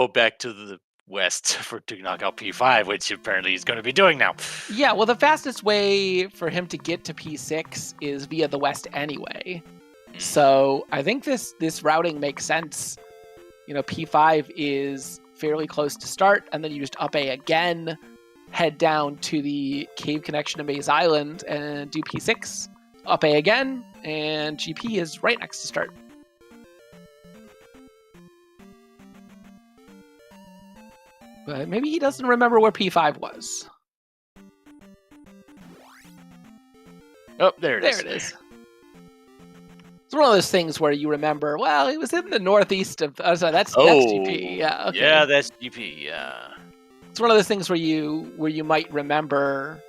back to the west to knock out P5, which apparently he's going to be doing now. Yeah, well, the fastest way for him to get to P6 is via the west anyway. So I think this routing makes sense. P5 is fairly close to start, and then you just up A again. head down to the cave connection to Maze Island and do P6. Up A again, and GP is right next to start. But maybe he doesn't remember where P5 was. Oh, there it is. There it is. It's one of those things where you remember, well, it was in the northeast of... Oh, sorry, that's GP. Yeah, okay. Yeah, that's GP, yeah. It's one of those things where you might remember,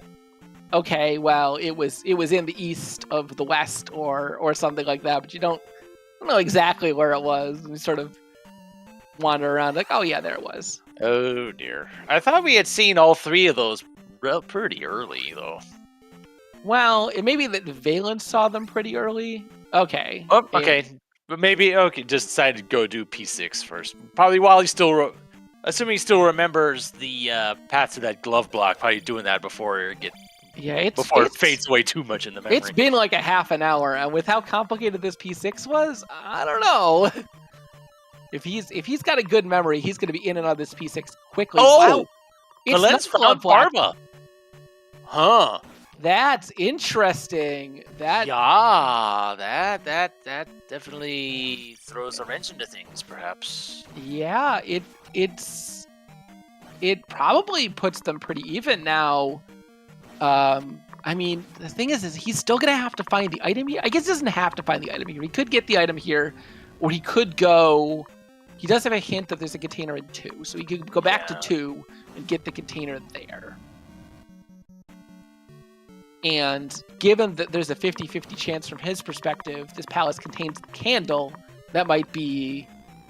okay, well, it was in the east of the west or something like that, but you don't know exactly where it was. You sort of wander around like, oh yeah, there it was. Oh dear. I thought we had seen all three of those pretty early, though. Well, it may be that Valence saw them pretty early. Okay. Oh, okay. But maybe, just decided to go do P6 first. Probably while he still... assuming he still remembers the path to that glove block, probably doing that before it fades away too much in the memory. It's been like a half an hour, and with how complicated this P6 was, I don't know. If he's got a good memory, he's going to be in and out of this P6 quickly. Oh! Wow. It's Valence found Barba. Huh. That's interesting. That definitely throws a wrench into things, perhaps. Yeah, it probably puts them pretty even now. I mean, the thing is he's still gonna have to find the item here. I guess he doesn't have to find the item here. He could get the item here, or he could go. He does have a hint that there's a container in 2, so he could go back to 2 and get the container there. And given that there's a 50-50 chance from his perspective, this palace contains the candle, that might be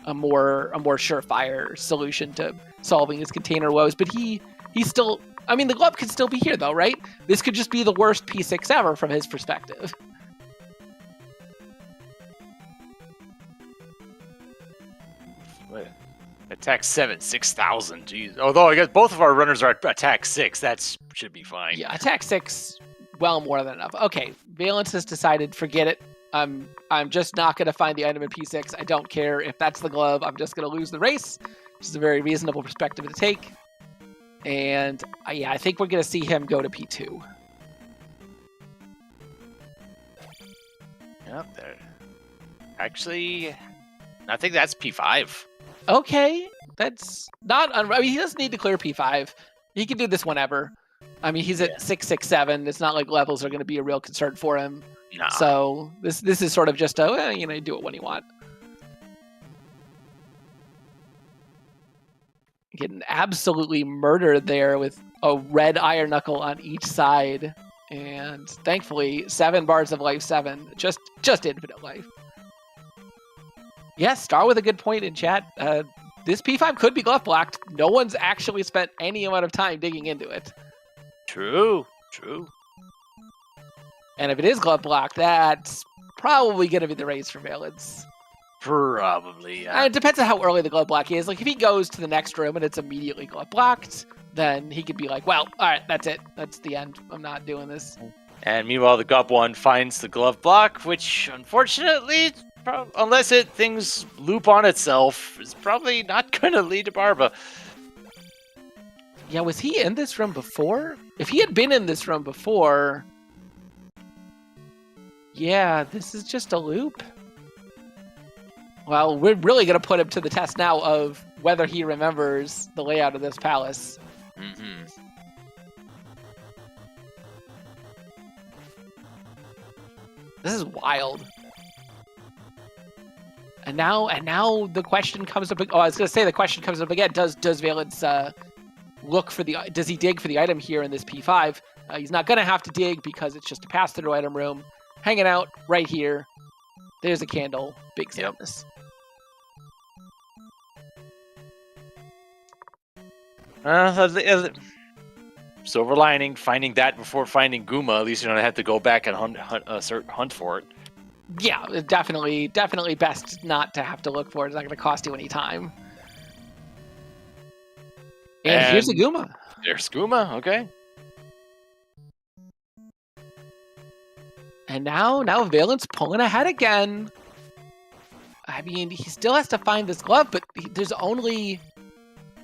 a more surefire solution to solving his container woes. But he still, I mean, the glove could still be here though, right? This could just be the worst P6 ever from his perspective. Wait. Attack 7, 6,000. Jeez. Although I guess both of our runners are at attack 6, that should be fine. Yeah, attack 6, well more than enough. Okay, Valence has decided, forget it. I'm just not going to find the item in P6. I don't care if that's the glove. I'm just going to lose the race, which is a very reasonable perspective to take. And I think we're going to see him go to P2. Yep, there. Actually, I think that's P5. Okay, that's not... I mean, he doesn't need to clear P5. He can do this whenever. I mean, he's at 6, 6, 7. It's not like levels are going to be a real concern for him. Nah. So this is sort of just do it when you want. Getting absolutely murdered there with a red iron knuckle on each side. And thankfully, 7 bars of life, 7. Just infinite life. Yes, Star with a good point in chat. This P5 could be glove blocked. No one's actually spent any amount of time digging into it. True. And if it is glove blocked, that's probably going to be the race for Valence. Probably, yeah. And it depends on how early the glove block is. Like, if he goes to the next room and it's immediately glove blocked, then he could be like, well, all right, that's it. That's the end. I'm not doing this. And meanwhile, the GobOne finds the glove block, which, unfortunately, unless things loop on itself, is probably not going to lead to Barba. Yeah, was he in this room before? If he had been in this room before... Yeah, this is just a loop. Well, we're really going to put him to the test now of whether he remembers the layout of this palace. Mm-hmm. This is wild. And now the question comes up. Oh, I was going to say the question comes up again. Does Valence look for the? Does he dig for the item here in this P5? He's not going to have to dig because it's just a pass-through item room. Hanging out right here. There's a candle. Big sadness. Silver lining, finding that before finding Guma. At least you don't have to go back and hunt for it. Yeah, definitely best not to have to look for it. It's not going to cost you any time. And here's a Guma. There's Guma, okay. And now Valence pulling ahead again. I mean, he still has to find this glove, but there's only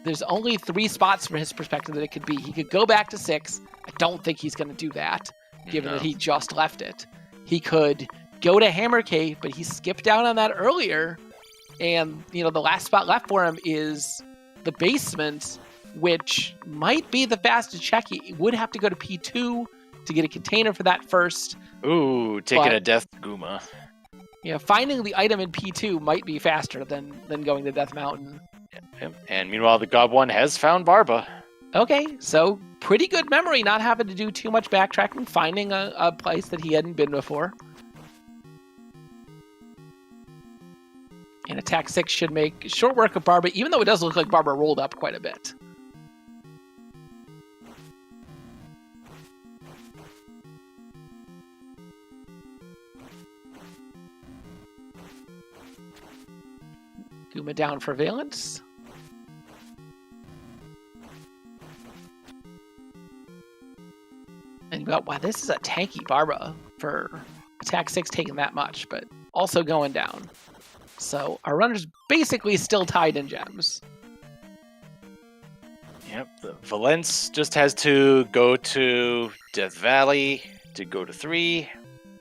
there's only 3 spots from his perspective that it could be. He could go back to 6. I don't think he's going to do that, given that he just left it. He could go to Hammer Cave, but he skipped down on that earlier. And, the last spot left for him is the basement, which might be the fastest check. He would have to go to P2 to get a container for that first. Ooh, taking a Death Guma. Yeah, finding the item in P2 might be faster than going to Death Mountain. And meanwhile, the GobOne has found Barba. Okay, so pretty good memory, not having to do too much backtracking, finding a place that he hadn't been before. And attack 6 should make short work of Barba, even though it does look like Barba rolled up quite a bit. Guma down for Valence. And wow, this is a tanky Barba for attack 6 taking that much, but also going down. So our runner's basically still tied in gems. Yep, the Valence just has to go to Death Valley to go to 3.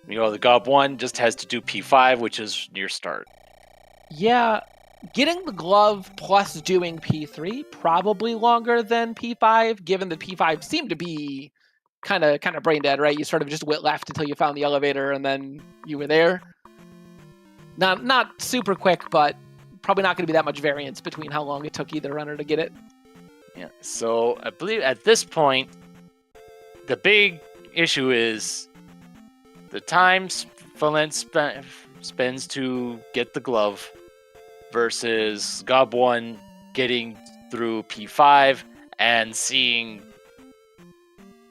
Meanwhile, the GobOne just has to do P5, which is near start. Yeah, getting the glove plus doing P3 probably longer than P5, given that P5 seemed to be kind of brain dead, right? You sort of just went left until you found the elevator, and then you were there. Not super quick, but probably not going to be that much variance between how long it took either runner to get it. Yeah. So I believe at this point, the big issue is the time Valence spends to get the glove versus GobOne getting through P5 and seeing.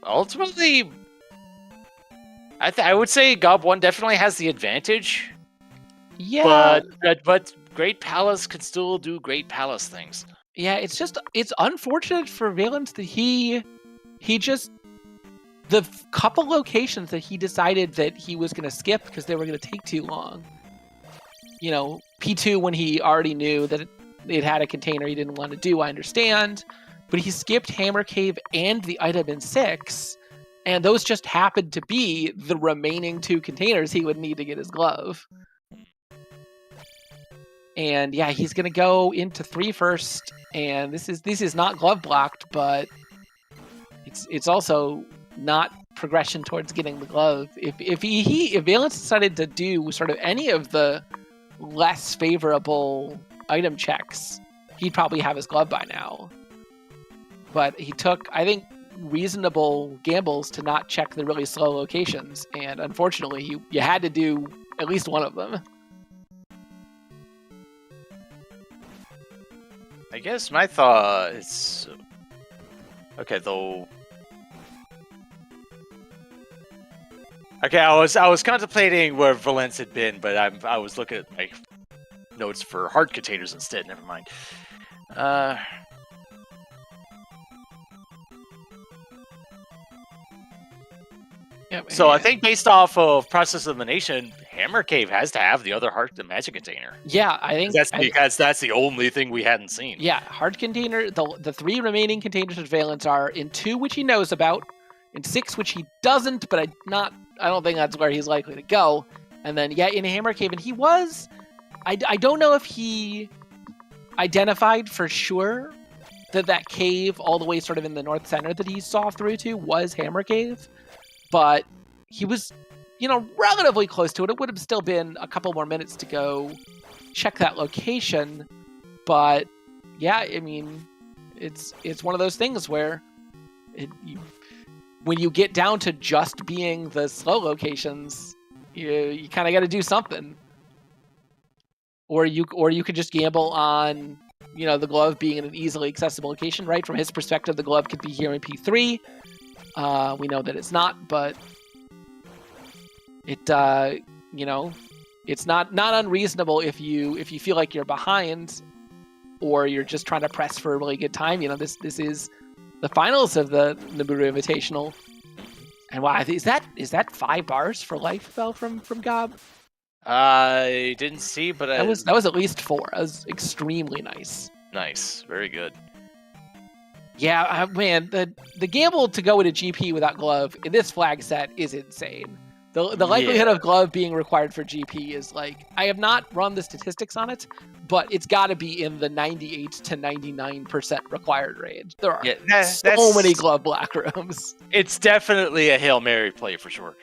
Ultimately, I would say GobOne definitely has the advantage. Yeah, but Great Palace can still do Great Palace things. Yeah, it's unfortunate for Valence that he just the couple locations that he decided that he was going to skip because they were going to take too long. P2 when he already knew that it had a container he didn't want to do, I understand. But he skipped Hammer Cave and the item in 6, and those just happened to be the remaining 2 containers he would need to get his glove. And yeah, he's gonna go into 3 first, and this is not glove blocked, but it's also not progression towards getting the glove. If Valence decided to do sort of any of the less favorable item checks, he'd probably have his glove by now. But he took, I think, reasonable gambles to not check the really slow locations, and unfortunately, you had to do at least one of them. I guess my thought is okay though. Okay, I was contemplating where Valence had been, but I was looking at my notes for hard containers instead. Never mind. So I think based off of process elimination, Hammer Cave has to have the other hard magic container. Yeah, I think because that's the only thing we hadn't seen. Yeah, hard container. The 3 remaining containers of Valence are in 2, which he knows about, in 6, which he doesn't, but I don't think that's where he's likely to go. And then in Hammer Cave, and he was. I don't know if he identified for sure that cave all the way sort of in the north center that he saw through to was Hammer Cave. But he was, relatively close to it. It would have still been a couple more minutes to go check that location. But yeah, I mean, it's one of those things where when you get down to just being the slow locations, you kind of got to do something. Or you could just gamble on, the glove being in an easily accessible location, right? From his perspective, the glove could be here in P3. We know that it's not, but it it's not unreasonable if you feel like you're behind or you're just trying to press for a really good time. This is the finals of the Nibiru Invitational. And wow, is that 5 bars for life fell from Gob? I didn't see, but that was at least 4. That was extremely nice. Nice, very good. Yeah, man, the gamble to go into GP without glove in this flag set is insane. The likelihood of glove being required for GP is like, I have not run the statistics on it, but it's got to be in the 98 to 99% required range. There are so many glove black rooms. It's definitely a Hail Mary play for sure.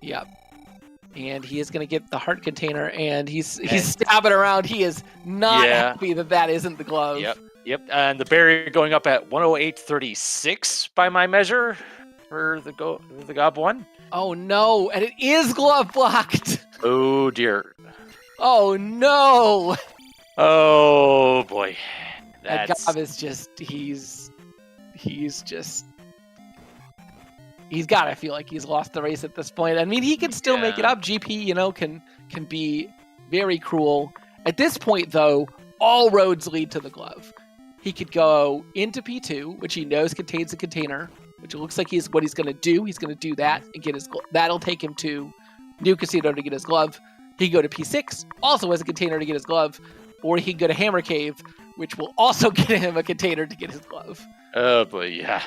Yep. And he is going to get the heart container, and he's stabbing around. He is not happy that isn't the glove. Yep. And the barrier going up at 108.36 by my measure for the GobOne. Oh no! And it is glove blocked. Oh dear. Oh no! Oh boy. That Gob is just he's got to feel like he's lost the race at this point. I mean, he can still make it up. GP, can be very cruel. At this point, though, all roads lead to the glove. He could go into P2, which he knows contains a container, which it looks like what he's going to do. He's going to do that and get his glove. That'll take him to New Casino to get his glove. He can go to P6, also has a container to get his glove, or he can go to Hammer Cave, which will also get him a container to get his glove. Oh boy, yeah.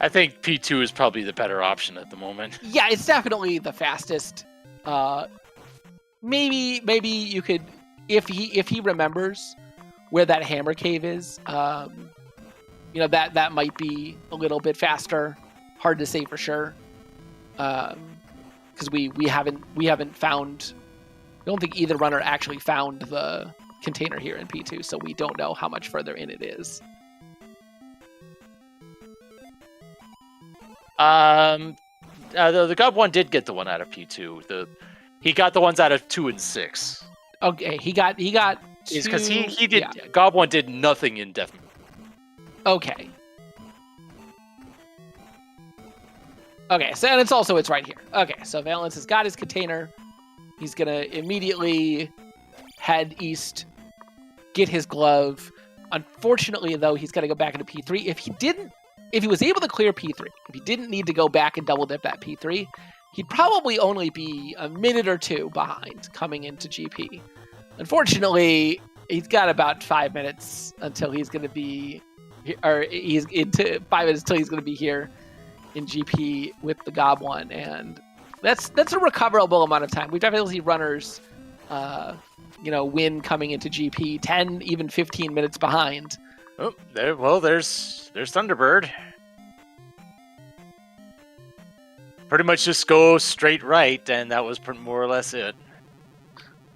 I think P2 is probably the better option at the moment. Yeah, it's definitely the fastest. Maybe you could, if he remembers where that Hammer Cave is, that might be a little bit faster. Hard to say for sure, because we haven't found. I don't think either runner actually found the container here in P2, so we don't know how much further in it is. The GobOne did get the one out of P2. He got the ones out of 2 and 6. Okay, he got. It's because he did. Yeah. GobOne did nothing in Death. Okay. Okay, so and it's right here. Okay, so Valence has got his container. He's gonna immediately head east, get his glove. Unfortunately, though, he's gotta go back into P3. If he was able to clear P3, if he didn't need to go back and double dip that P3, he'd probably only be a minute or two behind coming into GP. Unfortunately, he's got about 5 minutes until he's going to be, or he's into 5 minutes until he's going to be here in GP with the GobOne, and that's a recoverable amount of time. We've definitely seen runners, win coming into GP 10, even 15 minutes behind. Oh, there's Thunderbird. Pretty much just go straight right, and that was more or less it.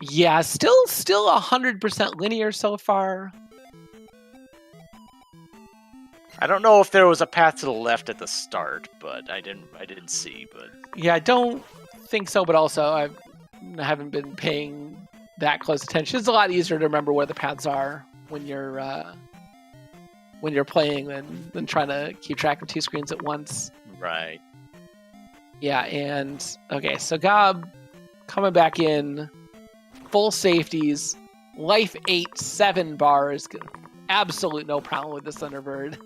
Yeah, still 100% linear so far. I don't know if there was a path to the left at the start, but I didn't see. But yeah, I don't think so. But also, I haven't been paying that close attention. It's a lot easier to remember where the paths are when you're playing than trying to keep track of 2 screens at once. Right. Yeah, and okay, so Gob coming back in, full safeties, life 8, 7 bars, absolute no problem with this Thunderbird.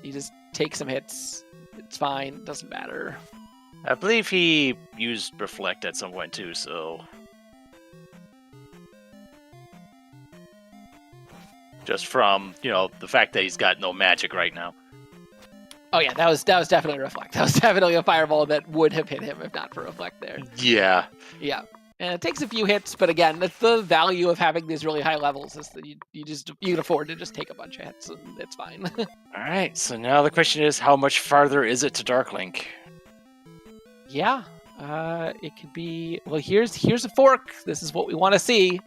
He just takes some hits. It's fine, doesn't matter. I believe he used Reflect at some point too, so just from, the fact that he's got no magic right now. Oh yeah, that was definitely Reflect. That was definitely a fireball that would have hit him if not for Reflect there. Yeah. Yeah. And it takes a few hits, but again, that's the value of having these really high levels is that you can afford to just take a bunch of hits and it's fine. All right, so now the question is, how much farther is it to Darklink? Yeah, it could be. Well, here's a fork. This is what we want to see.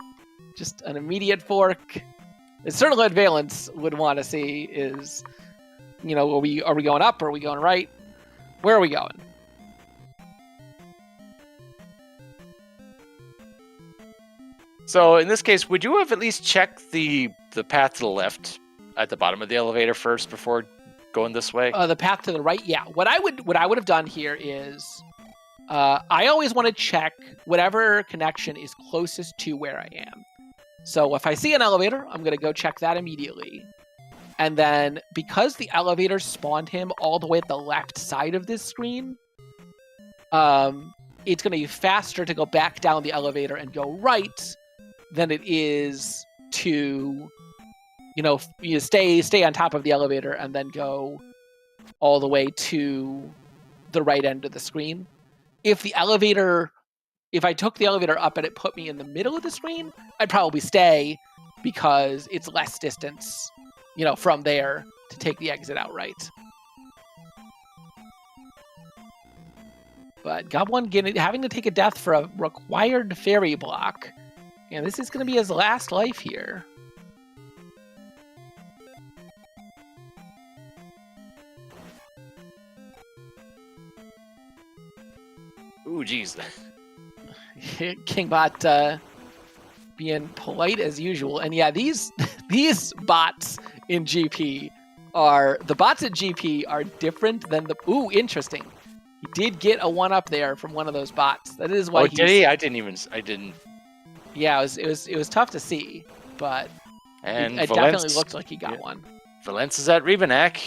Just an immediate fork. It's certainly what Valence would want to see is, are we going up? Or are we going right? Where are we going? So in this case, would you have at least checked the path to the left at the bottom of the elevator first before going this way? The path to the right, yeah. What I would have done here is, I always want to check whatever connection is closest to where I am. So if I see an elevator, I'm going to go check that immediately. And then because the elevator spawned him all the way at the left side of this screen, it's going to be faster to go back down the elevator and go right than it is to, you stay on top of the elevator and then go all the way to the right end of the screen. If I took the elevator up and it put me in the middle of the screen, I'd probably stay because it's less distance, from there to take the exit outright. But GobOne having to take a death for a required fairy block. And this is going to be his last life here. Ooh, jeez. Kingbot being polite as usual. And yeah, these bots in GP the bots in GP are different than ooh, interesting. He did get a 1-up there from one of those bots. That is why did he? I didn't. Yeah, it was tough to see, but and it definitely looked like he got one. Valence is at Revenak.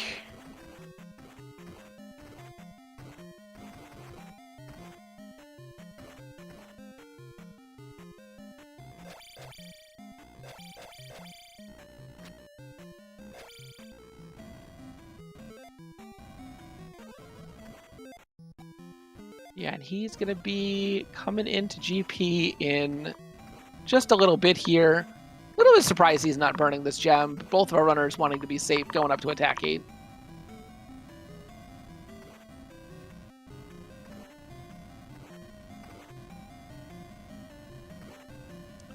Yeah, and he's going to be coming into GP in just a little bit here. A little bit surprised he's not burning this gem. Both of our runners wanting to be safe going up to attack 8.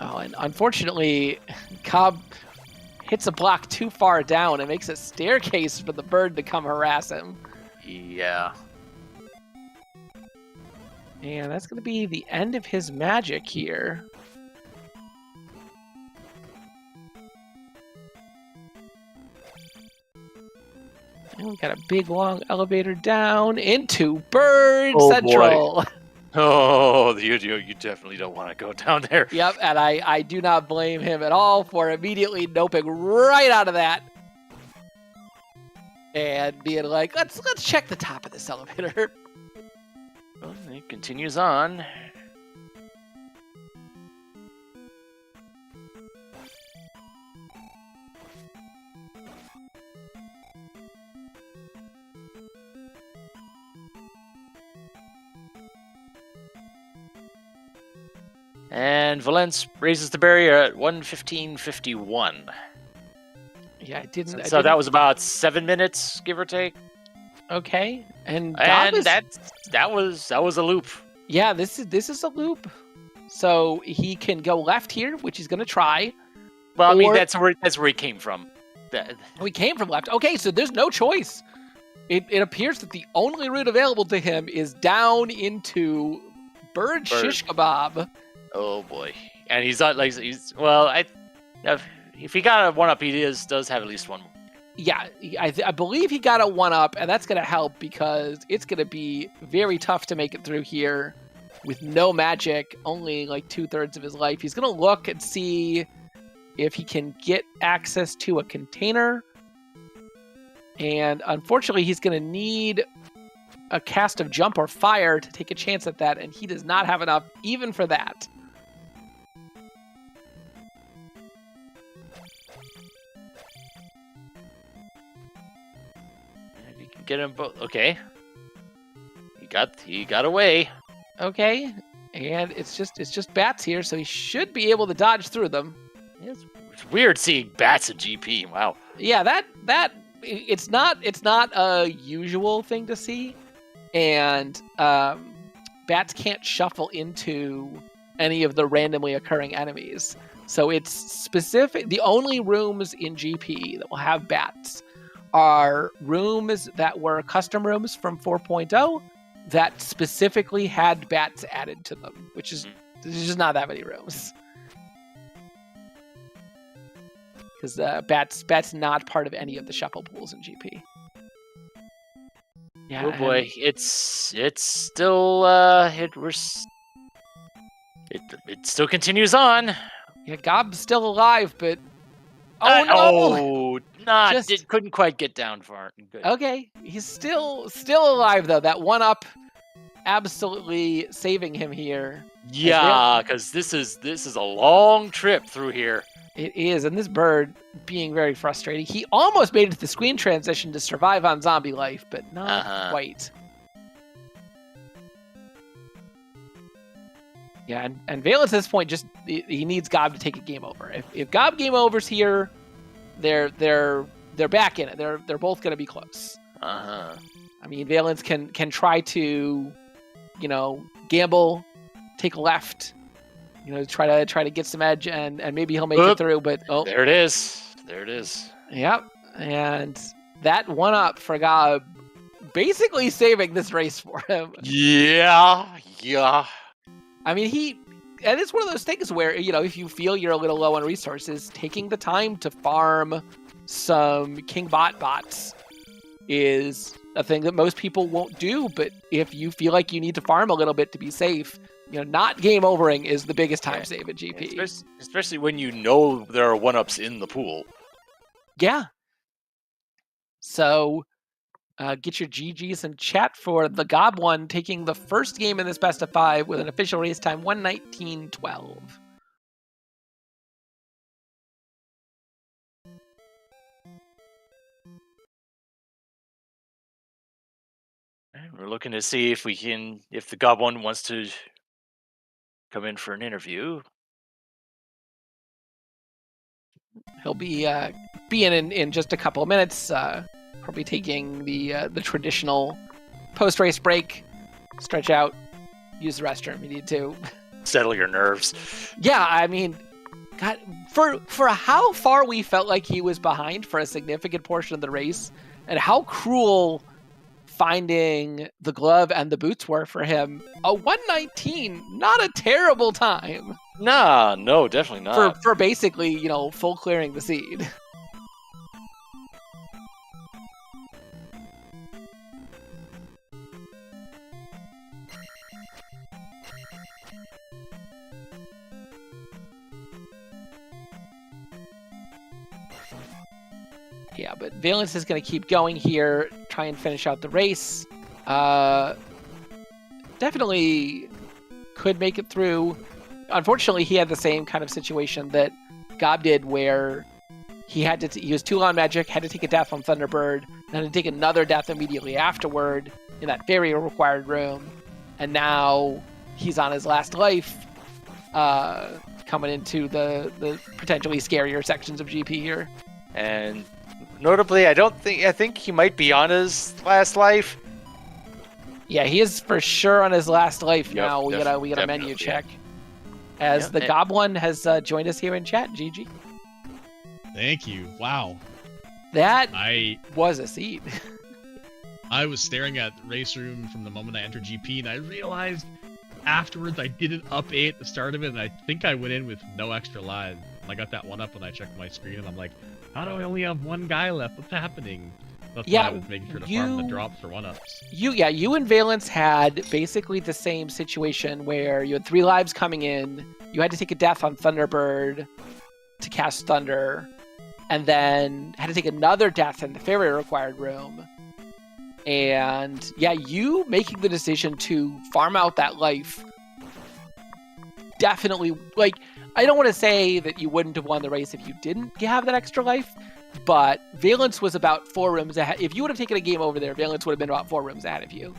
Oh, and unfortunately, Cobb hits a block too far down and makes a staircase for the bird to come harass him. Yeah. And that's going to be the end of his magic here. And we got a big, long elevator down into Bird Central. Boy. Oh, you definitely don't want to go down there. Yep, and I do not blame him at all for immediately noping right out of that. And being like, let's check the top of this elevator. Well, it continues on. And Valence raises the barrier at 1:15:51. Yeah, I didn't. So that was about 7 minutes, give or take. Okay, and that was a loop. Yeah, this is a loop. So he can go left here, which he's going to try. Well, I mean that's where he came from. He came from left. Okay, so there's no choice. It appears that the only route available to him is down into Bird Shish Kebab. Oh boy, and he's not like if he got a 1-up, he does have at least one. Yeah, I believe he got a 1-up, and that's going to help because it's going to be very tough to make it through here with no magic, only like 2/3 of his life. He's going to look and see if he can get access to a container. And unfortunately, he's going to need a cast of Jump or Fire to take a chance at that, and he does not have enough even for that. Get him both. Okay. He got away. Okay. And it's just bats here, so he should be able to dodge through them. It's weird seeing bats at GP. Wow. Yeah, that it's not a usual thing to see. And bats can't shuffle into any of the randomly occurring enemies. So it's specific. The only rooms in GP that will have bats are rooms that were custom rooms from 4.0 that specifically had bats added to them, which is there's just not that many rooms. Because bats not part of any of the shuffle pools in GP. Yeah, oh boy, it's still it still continues on. Yeah, Gob's still alive, but no! Couldn't quite get down far. Good. Okay, he's still alive though. That 1-up absolutely saving him here. Yeah, because this is a long trip through here. It is, and this bird being very frustrating. He almost made it to the screen transition to survive on zombie life, but not quite. Yeah, and Valence at this point he needs Gob to take a game over. If Gob game overs here, they're back in it. They're both going to be close. I mean, Valence can try to, gamble, take a left, try to get some edge, and maybe he'll make it through. But there it is. Yep, and that 1-up for Gob, basically saving this race for him. Yeah. I mean, and it's one of those things where, if you feel you're a little low on resources, taking the time to farm some King bots is a thing that most people won't do. But if you feel like you need to farm a little bit to be safe, not game overing is the biggest time save at GP. Especially when there are 1-ups in the pool. Yeah. So get your GGs in chat for TheGobOne taking the first game in this best of 5 with an official race time 1:19.12. We're looking to see if TheGobOne wants to come in for an interview. He'll be in just a couple of minutes. Probably taking the traditional post-race break, stretch out, use the restroom if you need to. Settle your nerves. Yeah, I mean, God, for how far we felt like he was behind for a significant portion of the race, and how cruel finding the glove and the boots were for him, a 1:19, not a terrible time. Nah, no, definitely not. For basically, full clearing the seed. Yeah, but Valence is going to keep going here, try and finish out the race. Definitely could make it through. Unfortunately, he had the same kind of situation that Gob did, where he was too on magic, had to take a death on Thunderbird, then to take another death immediately afterward in that very required room, and now he's on his last life, coming into the potentially scarier sections of GP here. And notably, I think he might be on his last life. Yeah, he is for sure on his last life now. We got a menu check. As TheGobOne has joined us here in chat, GG. Thank you. Wow. That was a seed. I was staring at the race room from the moment I entered GP, and I realized afterwards I didn't up A at the start of it, and I think I went in with no extra lives. I got that 1-up when I checked my screen, and I'm like, how do I only have one guy left? What's happening? That's why I was making sure to farm the drops for 1-ups. You and Valence had basically the same situation where you had 3 lives coming in, you had to take a death on Thunderbird to cast Thunder, and then had to take another death in the very required room. And you making the decision to farm out that life definitely, I don't want to say that you wouldn't have won the race if you didn't have that extra life, but Valence was about 4 rooms ahead. If you would have taken a game over there, Valence would have been about 4 rooms ahead of you.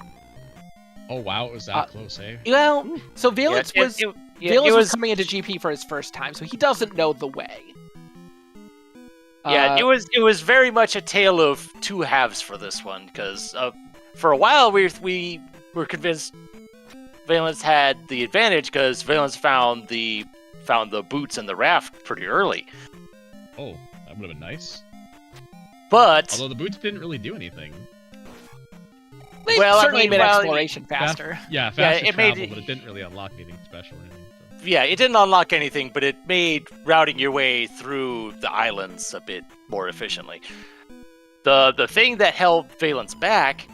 Oh wow, it was that close, eh? Well, so Valence was coming into GP for his first time, so he doesn't know the way. Yeah, it was very much a tale of 2 halves for this one, because for a while we were convinced Valence had the advantage because Valence found the boots and the raft pretty early. Oh, that would have been nice. But although the boots didn't really do anything. They certainly made exploration faster. Faster travel, but it didn't really unlock anything special or anything. So. Yeah, it didn't unlock anything, but it made routing your way through the islands a bit more efficiently. The thing that held Valence back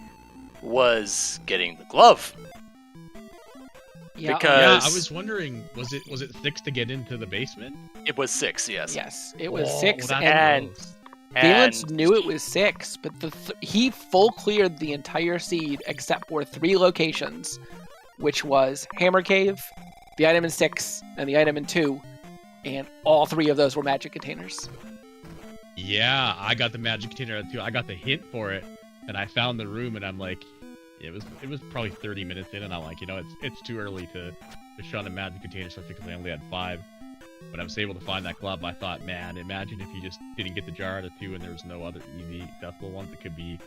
was getting the glove. Yeah, because I was wondering, was it 6 to get into the basement? It was 6, yes. Yes, it was 6, and Valence knew it was 6, but he full cleared the entire seed except for 3 locations, which was Hammer Cave, the item in 6, and the item in 2, and all 3 of those were magic containers. Yeah, I got the magic container too. I got the hint for it, and I found the room, and I'm like, it was probably 30 minutes in, and I'm like, it's too early to shun a magic container, especially because I only had 5. But I was able to find that glove. I thought, man, imagine if you just didn't get the jar out of 2 and there was no other easy accessible ones. It could be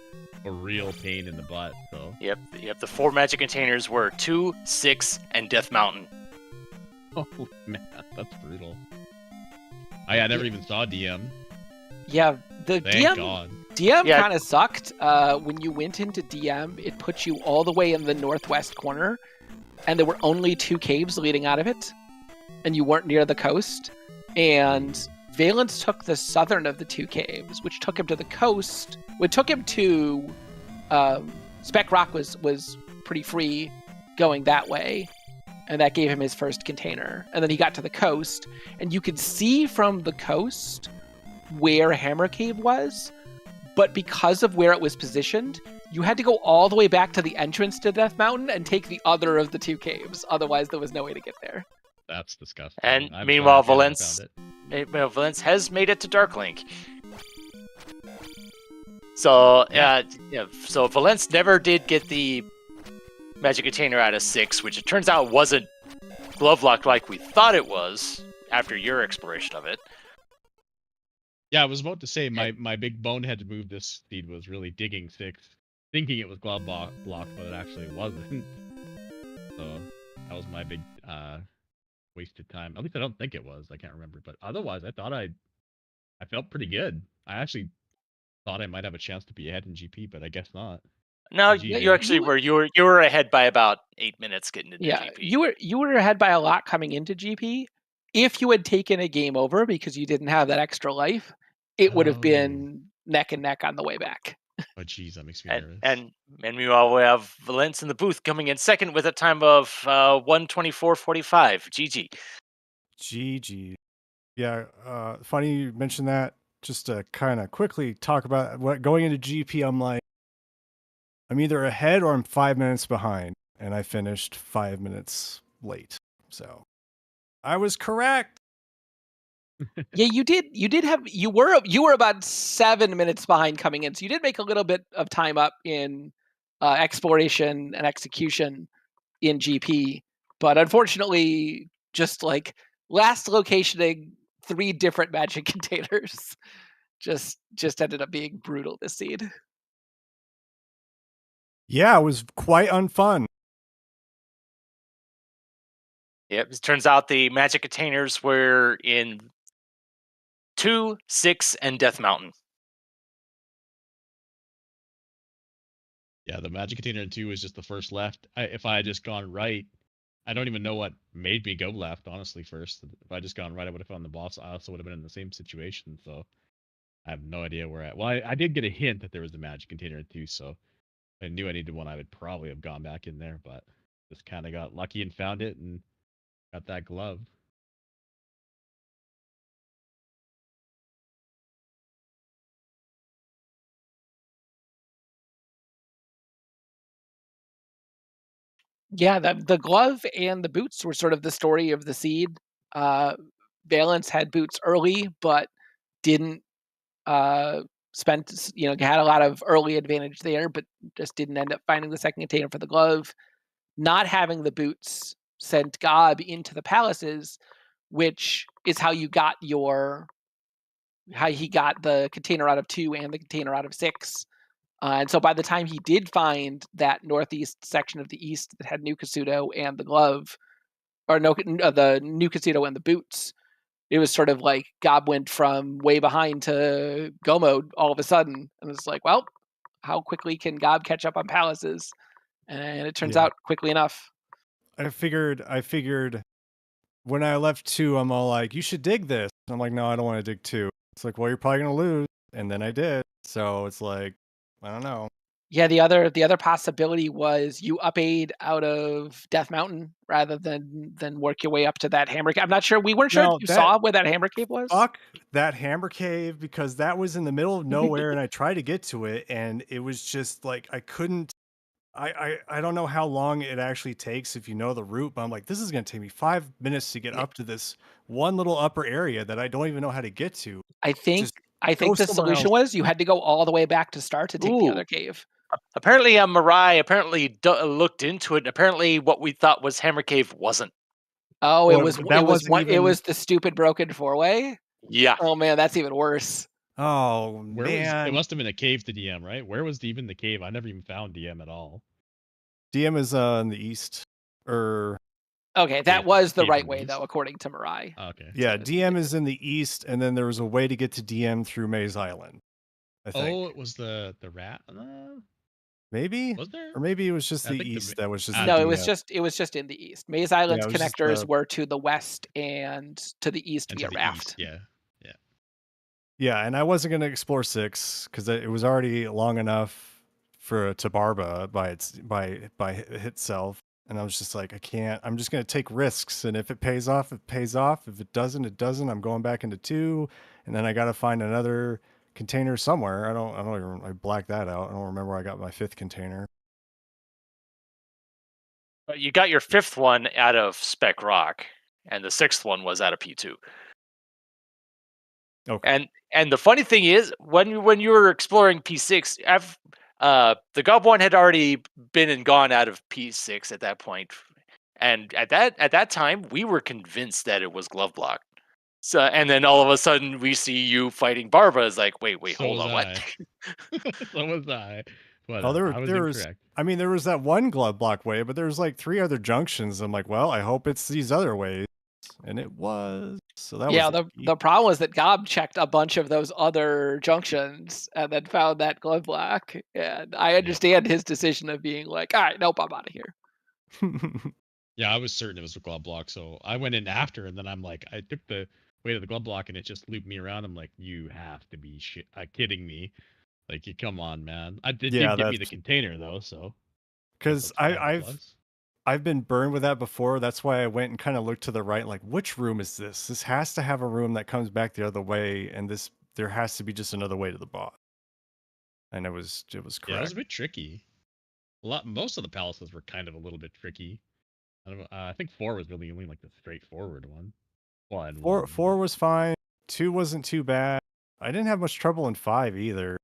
a real pain in the butt. So Yep. The 4 magic containers were 2, 6, and Death Mountain. oh man, that's brutal. I never even saw DM. Yeah, the Thank God. DM Yeah. kind of sucked. When you went into DM, it put you all the way in the northwest corner, and there were only 2 caves leading out of it, and you weren't near the coast. And Valence took the southern of the 2 caves, which took him to the coast. It took him to Spec Rock was pretty free going that way, and that gave him his first container. And then he got to the coast, and you could see from the coast where Hammer Cave was, but because of where it was positioned, you had to go all the way back to the entrance to Death Mountain and take the other of the 2 caves. Otherwise, there was no way to get there. That's disgusting. And I'm meanwhile, sorry, I Valence, found Valence has made it to Darklink. So so Valence never did get the magic container out of 6, which it turns out wasn't glove locked like we thought it was after your exploration of it. Yeah, I was about to say my big bonehead move this seed was really digging 6, thinking it was glove blocked, but it actually wasn't. So that was my big wasted time. At least I don't think it was. I can't remember, but otherwise I thought I felt pretty good. I actually thought I might have a chance to be ahead in GP, but I guess not. No, GG. you actually were. You were ahead by about 8 minutes getting into Yeah, GP. you were ahead by a lot coming into GP. If you had taken a game over because you didn't have that extra life, it would have been neck and neck on the way back. Oh jeez, that makes me nervous. And meanwhile, we have Valence in the booth coming in second with a time of 1:24:45. GG. GG. Yeah, funny you mentioned that. Just to kind of quickly talk about what going into GP, I'm like, I'm either ahead or I'm 5 minutes behind, and I finished 5 minutes late. So I was correct. Yeah, you were about 7 minutes behind coming in, so you did make a little bit of time up in exploration and execution in GP, but unfortunately, just like last locationing 3 different magic containers, just ended up being brutal this seed. Yeah, it was quite unfun. Yep. It turns out the magic containers were in 2, 6, and Death Mountain. Yeah, the magic container in 2 was just the first left. If I had just gone right, I don't even know what made me go left, honestly, first. If I had just gone right, I would have found the boss. I also would have been in the same situation, so I have no idea where Well, I did get a hint that there was a magic container in 2, so if I knew I needed one, I would probably have gone back in there, but just kind of got lucky and found it and got that glove. Yeah, the glove and the boots were sort of the story of the seed. Valence had boots early, but didn't had a lot of early advantage there, but just didn't end up finding the second container for the glove. Not having the boots sent Gob into the palaces, which is how he got the container out of 2 and the container out of 6. And so by the time he did find that northeast section of the east that had New Kasuto and the glove, or the New Kasuto and the boots, it was sort of like Gob went from way behind to go mode all of a sudden. And it's like, well, how quickly can Gob catch up on palaces? And it turns out quickly enough. I figured when I left 2, I'm all like, you should dig this. And I'm like, no, I don't want to dig 2. It's like, well, you're probably going to lose. And then I did. So it's like, I don't know. Yeah, the other possibility was you up-aid out of Death Mountain rather than work your way up to that Hammer Cave. I'm not sure. We weren't sure if you saw where that Hammer Cave was. Fuck that Hammer Cave, because that was in the middle of nowhere and I tried to get to it and it was just like I couldn't I don't know how long it actually takes if you know the route, but I'm like, this is going to take me 5 minutes to get Yeah. up to this one little upper area that I don't even know how to get to. I think Just I go think the somewhere solution else. was you had to go all the way back to start to take the other Ooh. cave. Apparently, Mirai looked into it. And apparently, what we thought was Hammer Cave wasn't. Oh, Well, that wasn't it even. was the stupid broken four-way? Yeah. Oh man, that's even worse. Oh Where was it? man, Must have been a cave to DM, right? Where was even the cave? I never even found DM at all. DM is in the east, or Okay, that Cave- was the cave right in way east? though, according to Mirai. Okay. yeah, So- DM is in the east, and then there was a way to get to DM through Maze Island. I think Oh, it was the rat. maybe, Was there? or maybe it was just I the think the east. ma- That was just Ah, the No, DM. it was just in the east. Maze Island's it was just connectors the- were to the west and to the east and via to the raft. east. Yeah. Yeah, and I wasn't gonna explore 6 because it was already long enough for Tabarba by itself, and I was just like, I can't. I'm just gonna take risks, and if it pays off, it pays off. If it doesn't, it doesn't. I'm going back into 2, and then I got to find another container somewhere. I blacked that out. I don't remember where I got my 5th container. But you got your 5th one out of Spec Rock, and the 6th one was out of P2. Okay. And the funny thing is, when you were exploring P6, the GobOne had already been and gone out of P6 at that point, and at that time we were convinced that it was glove block. So, and then all of a sudden we see you fighting Barba. It's like, wait, So hold was on, what? So was I. But Oh, I was there was. incorrect. I mean, there was that one glove block way, but there was like 3 other junctions. I'm like, well, I hope it's these other ways, and it was. So that Yeah, was the problem was that Gob checked a bunch of those other junctions and then found that glove block. And I understand his decision of being like, all right, nope, I'm out of here. Yeah, I was certain it was a glove block, so I went in after, and then I'm like, I took the way to the glove block, and it just looped me around. I'm like, you have to be kidding me. Like, you come on, man. It did Yeah, give me the that's- container, though, so. Because I've been burned with that before. That's why I went and kind of looked to the right, like, which room is this? This has to have a room that comes back the other way, and there has to be just another way to the boss. And it was correct. Yeah, it was a bit tricky. Most of the palaces were kind of a little bit tricky. I think 4 was really only like the straightforward one. Well, and 4 was fine. 2 wasn't too bad. I didn't have much trouble in 5 either.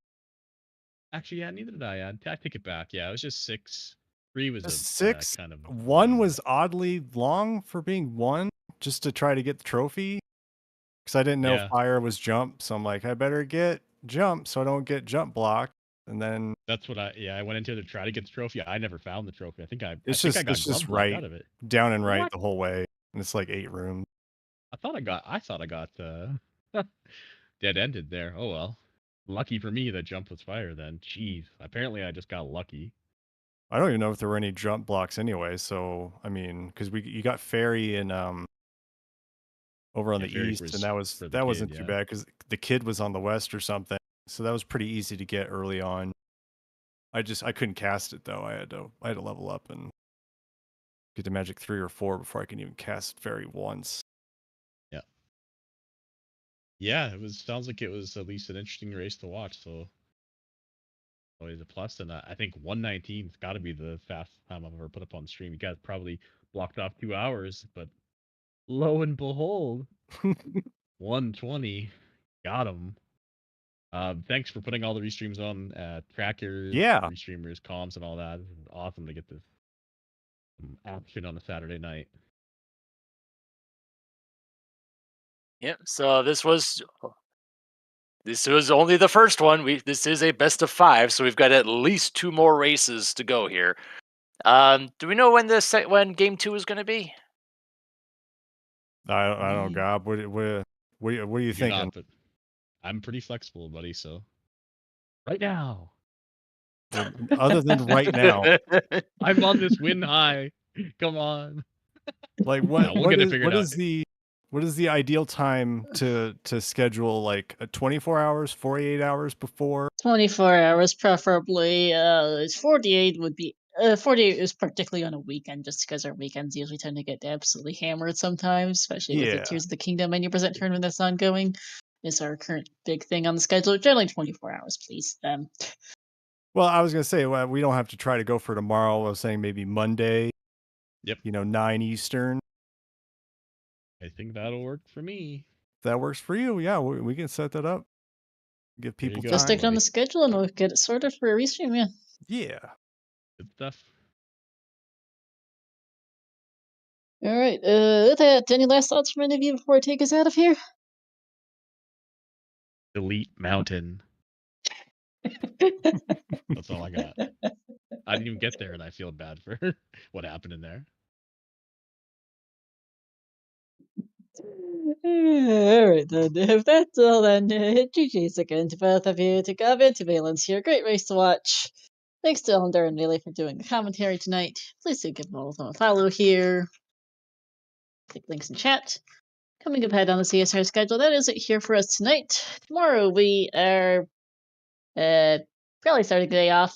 Actually, yeah, neither did I. I take it back. Yeah, it was just 6. 3 was Just a 6. kind of 1 was oddly long for being 1, just to try to get the trophy. Because I didn't know Yeah. fire was jump, so I'm like, I better get jump so I don't get jump blocked. And then That's what I went into to try to get the trophy. I never found the trophy. I think I it's got just glove block right out of it. down and right What? the whole way, and it's like 8 rooms. I thought I got dead ended there. Oh well. Lucky for me that jump was fire then. Jeez. Apparently I just got lucky. I don't even know if there were any jump blocks anyway. So I mean, because you got fairy and over on Yeah, the fairy east, was and for the that wasn't kid, too yeah. bad because the kid was on the west or something. So that was pretty easy to get early on. I couldn't cast it though. I had to level up and get to magic 3 or 4 before I can even cast fairy once. Yeah, sounds like it was at least an interesting race to watch, so always a plus. And I think 119's got to be the fastest time I've ever put up on stream. You guys probably blocked off 2 hours, but lo and behold, 120 got him. Thanks for putting all the restreams on, trackers, Yeah. restreamers, comms, and all that. This is awesome to get this action on a Saturday night. Yep. So this was only the first one. This is a best of 5, so we've got at least 2 more races to go here. Do we know when when game 2 is going to be? I don't know, Gob. What are you thinking? Not, but I'm pretty flexible, buddy. So right now, Other than right now, I'm on this win high. Come on. like we'll get it figured out. what is the ideal time to schedule, like 24 hours, 48 hours before? 24 hours, preferably. 48 would be. 48 is particularly on a weekend, just because our weekends usually tend to get absolutely hammered sometimes, especially with the Yeah. Tears of the Kingdom 90% tournament that's ongoing. Is our current big thing on the schedule. Generally 24 hours, please. Well, I was gonna say, well, we don't have to try to go for tomorrow. I was saying maybe Monday. Yep. 9 Eastern. I think that'll work for me. If that works for you, yeah, we can set that up. Give There you people go. time. Just stick it on the schedule and we'll get it sorted for a restream, yeah. Yeah. Good stuff. All right. With that, any last thoughts from any of you before I take us out of here? Delete mountain. That's all I got. I didn't even get there, and I feel bad for what happened in there. All right, then. If that's all, then GG's again to both of you, to Gov and to Valence here. Great race to watch. Thanks to Ellender and Melee for doing the commentary tonight. Please do give them all a follow here. Click links in chat. Coming up ahead on the CSR schedule, that is it here for us tonight. Tomorrow we are probably starting the day off.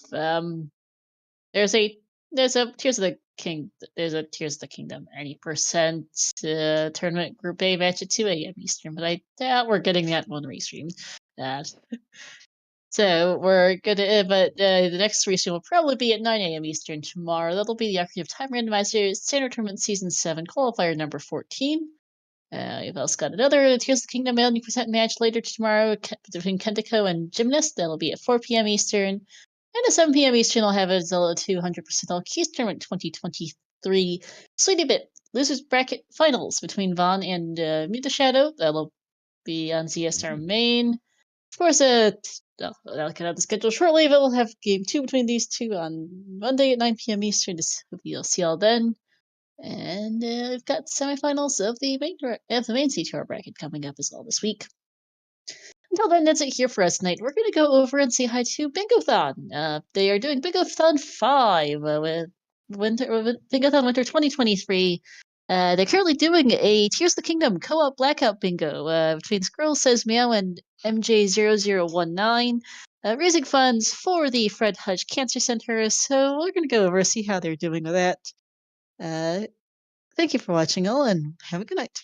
There's a Tears of the King. There's a Tears of the Kingdom 90% tournament Group A match at 2 a.m. Eastern, but I doubt we're getting that one restreamed. So we're gonna, but the next restream will probably be at 9 a.m. Eastern tomorrow. That'll be the Archive Time Randomizer Standard Tournament Season 7 Qualifier number 14. We've also got another Tears of the Kingdom 90% match later tomorrow between Kentako and Gymnast. That'll be at 4 p.m. Eastern. And at 7 p.m. Eastern, I'll have a Zelda 200% All Keys Tournament 2023 Sweetie Bit Losers Bracket Finals between Vaughn and Meet the Shadow. That'll be on ZSR Main. Of course, I'll get out the schedule shortly, but we'll have game 2 between these two on Monday at 9 p.m. Eastern. Hope you'll see all then. And we've got semifinals of the main Z2R bracket coming up as well this week. Until then, that's it here for us tonight. We're going to go over and say hi to Bingothon. They are doing Bingothon 5 with Bingothon Winter 2023. They're currently doing a Tears of the Kingdom co-op blackout bingo between Squirrel Says Meow and MJ0019, raising funds for the Fred Hutch Cancer Center. So we're going to go over and see how they're doing with that. Thank you for watching all, and have a good night.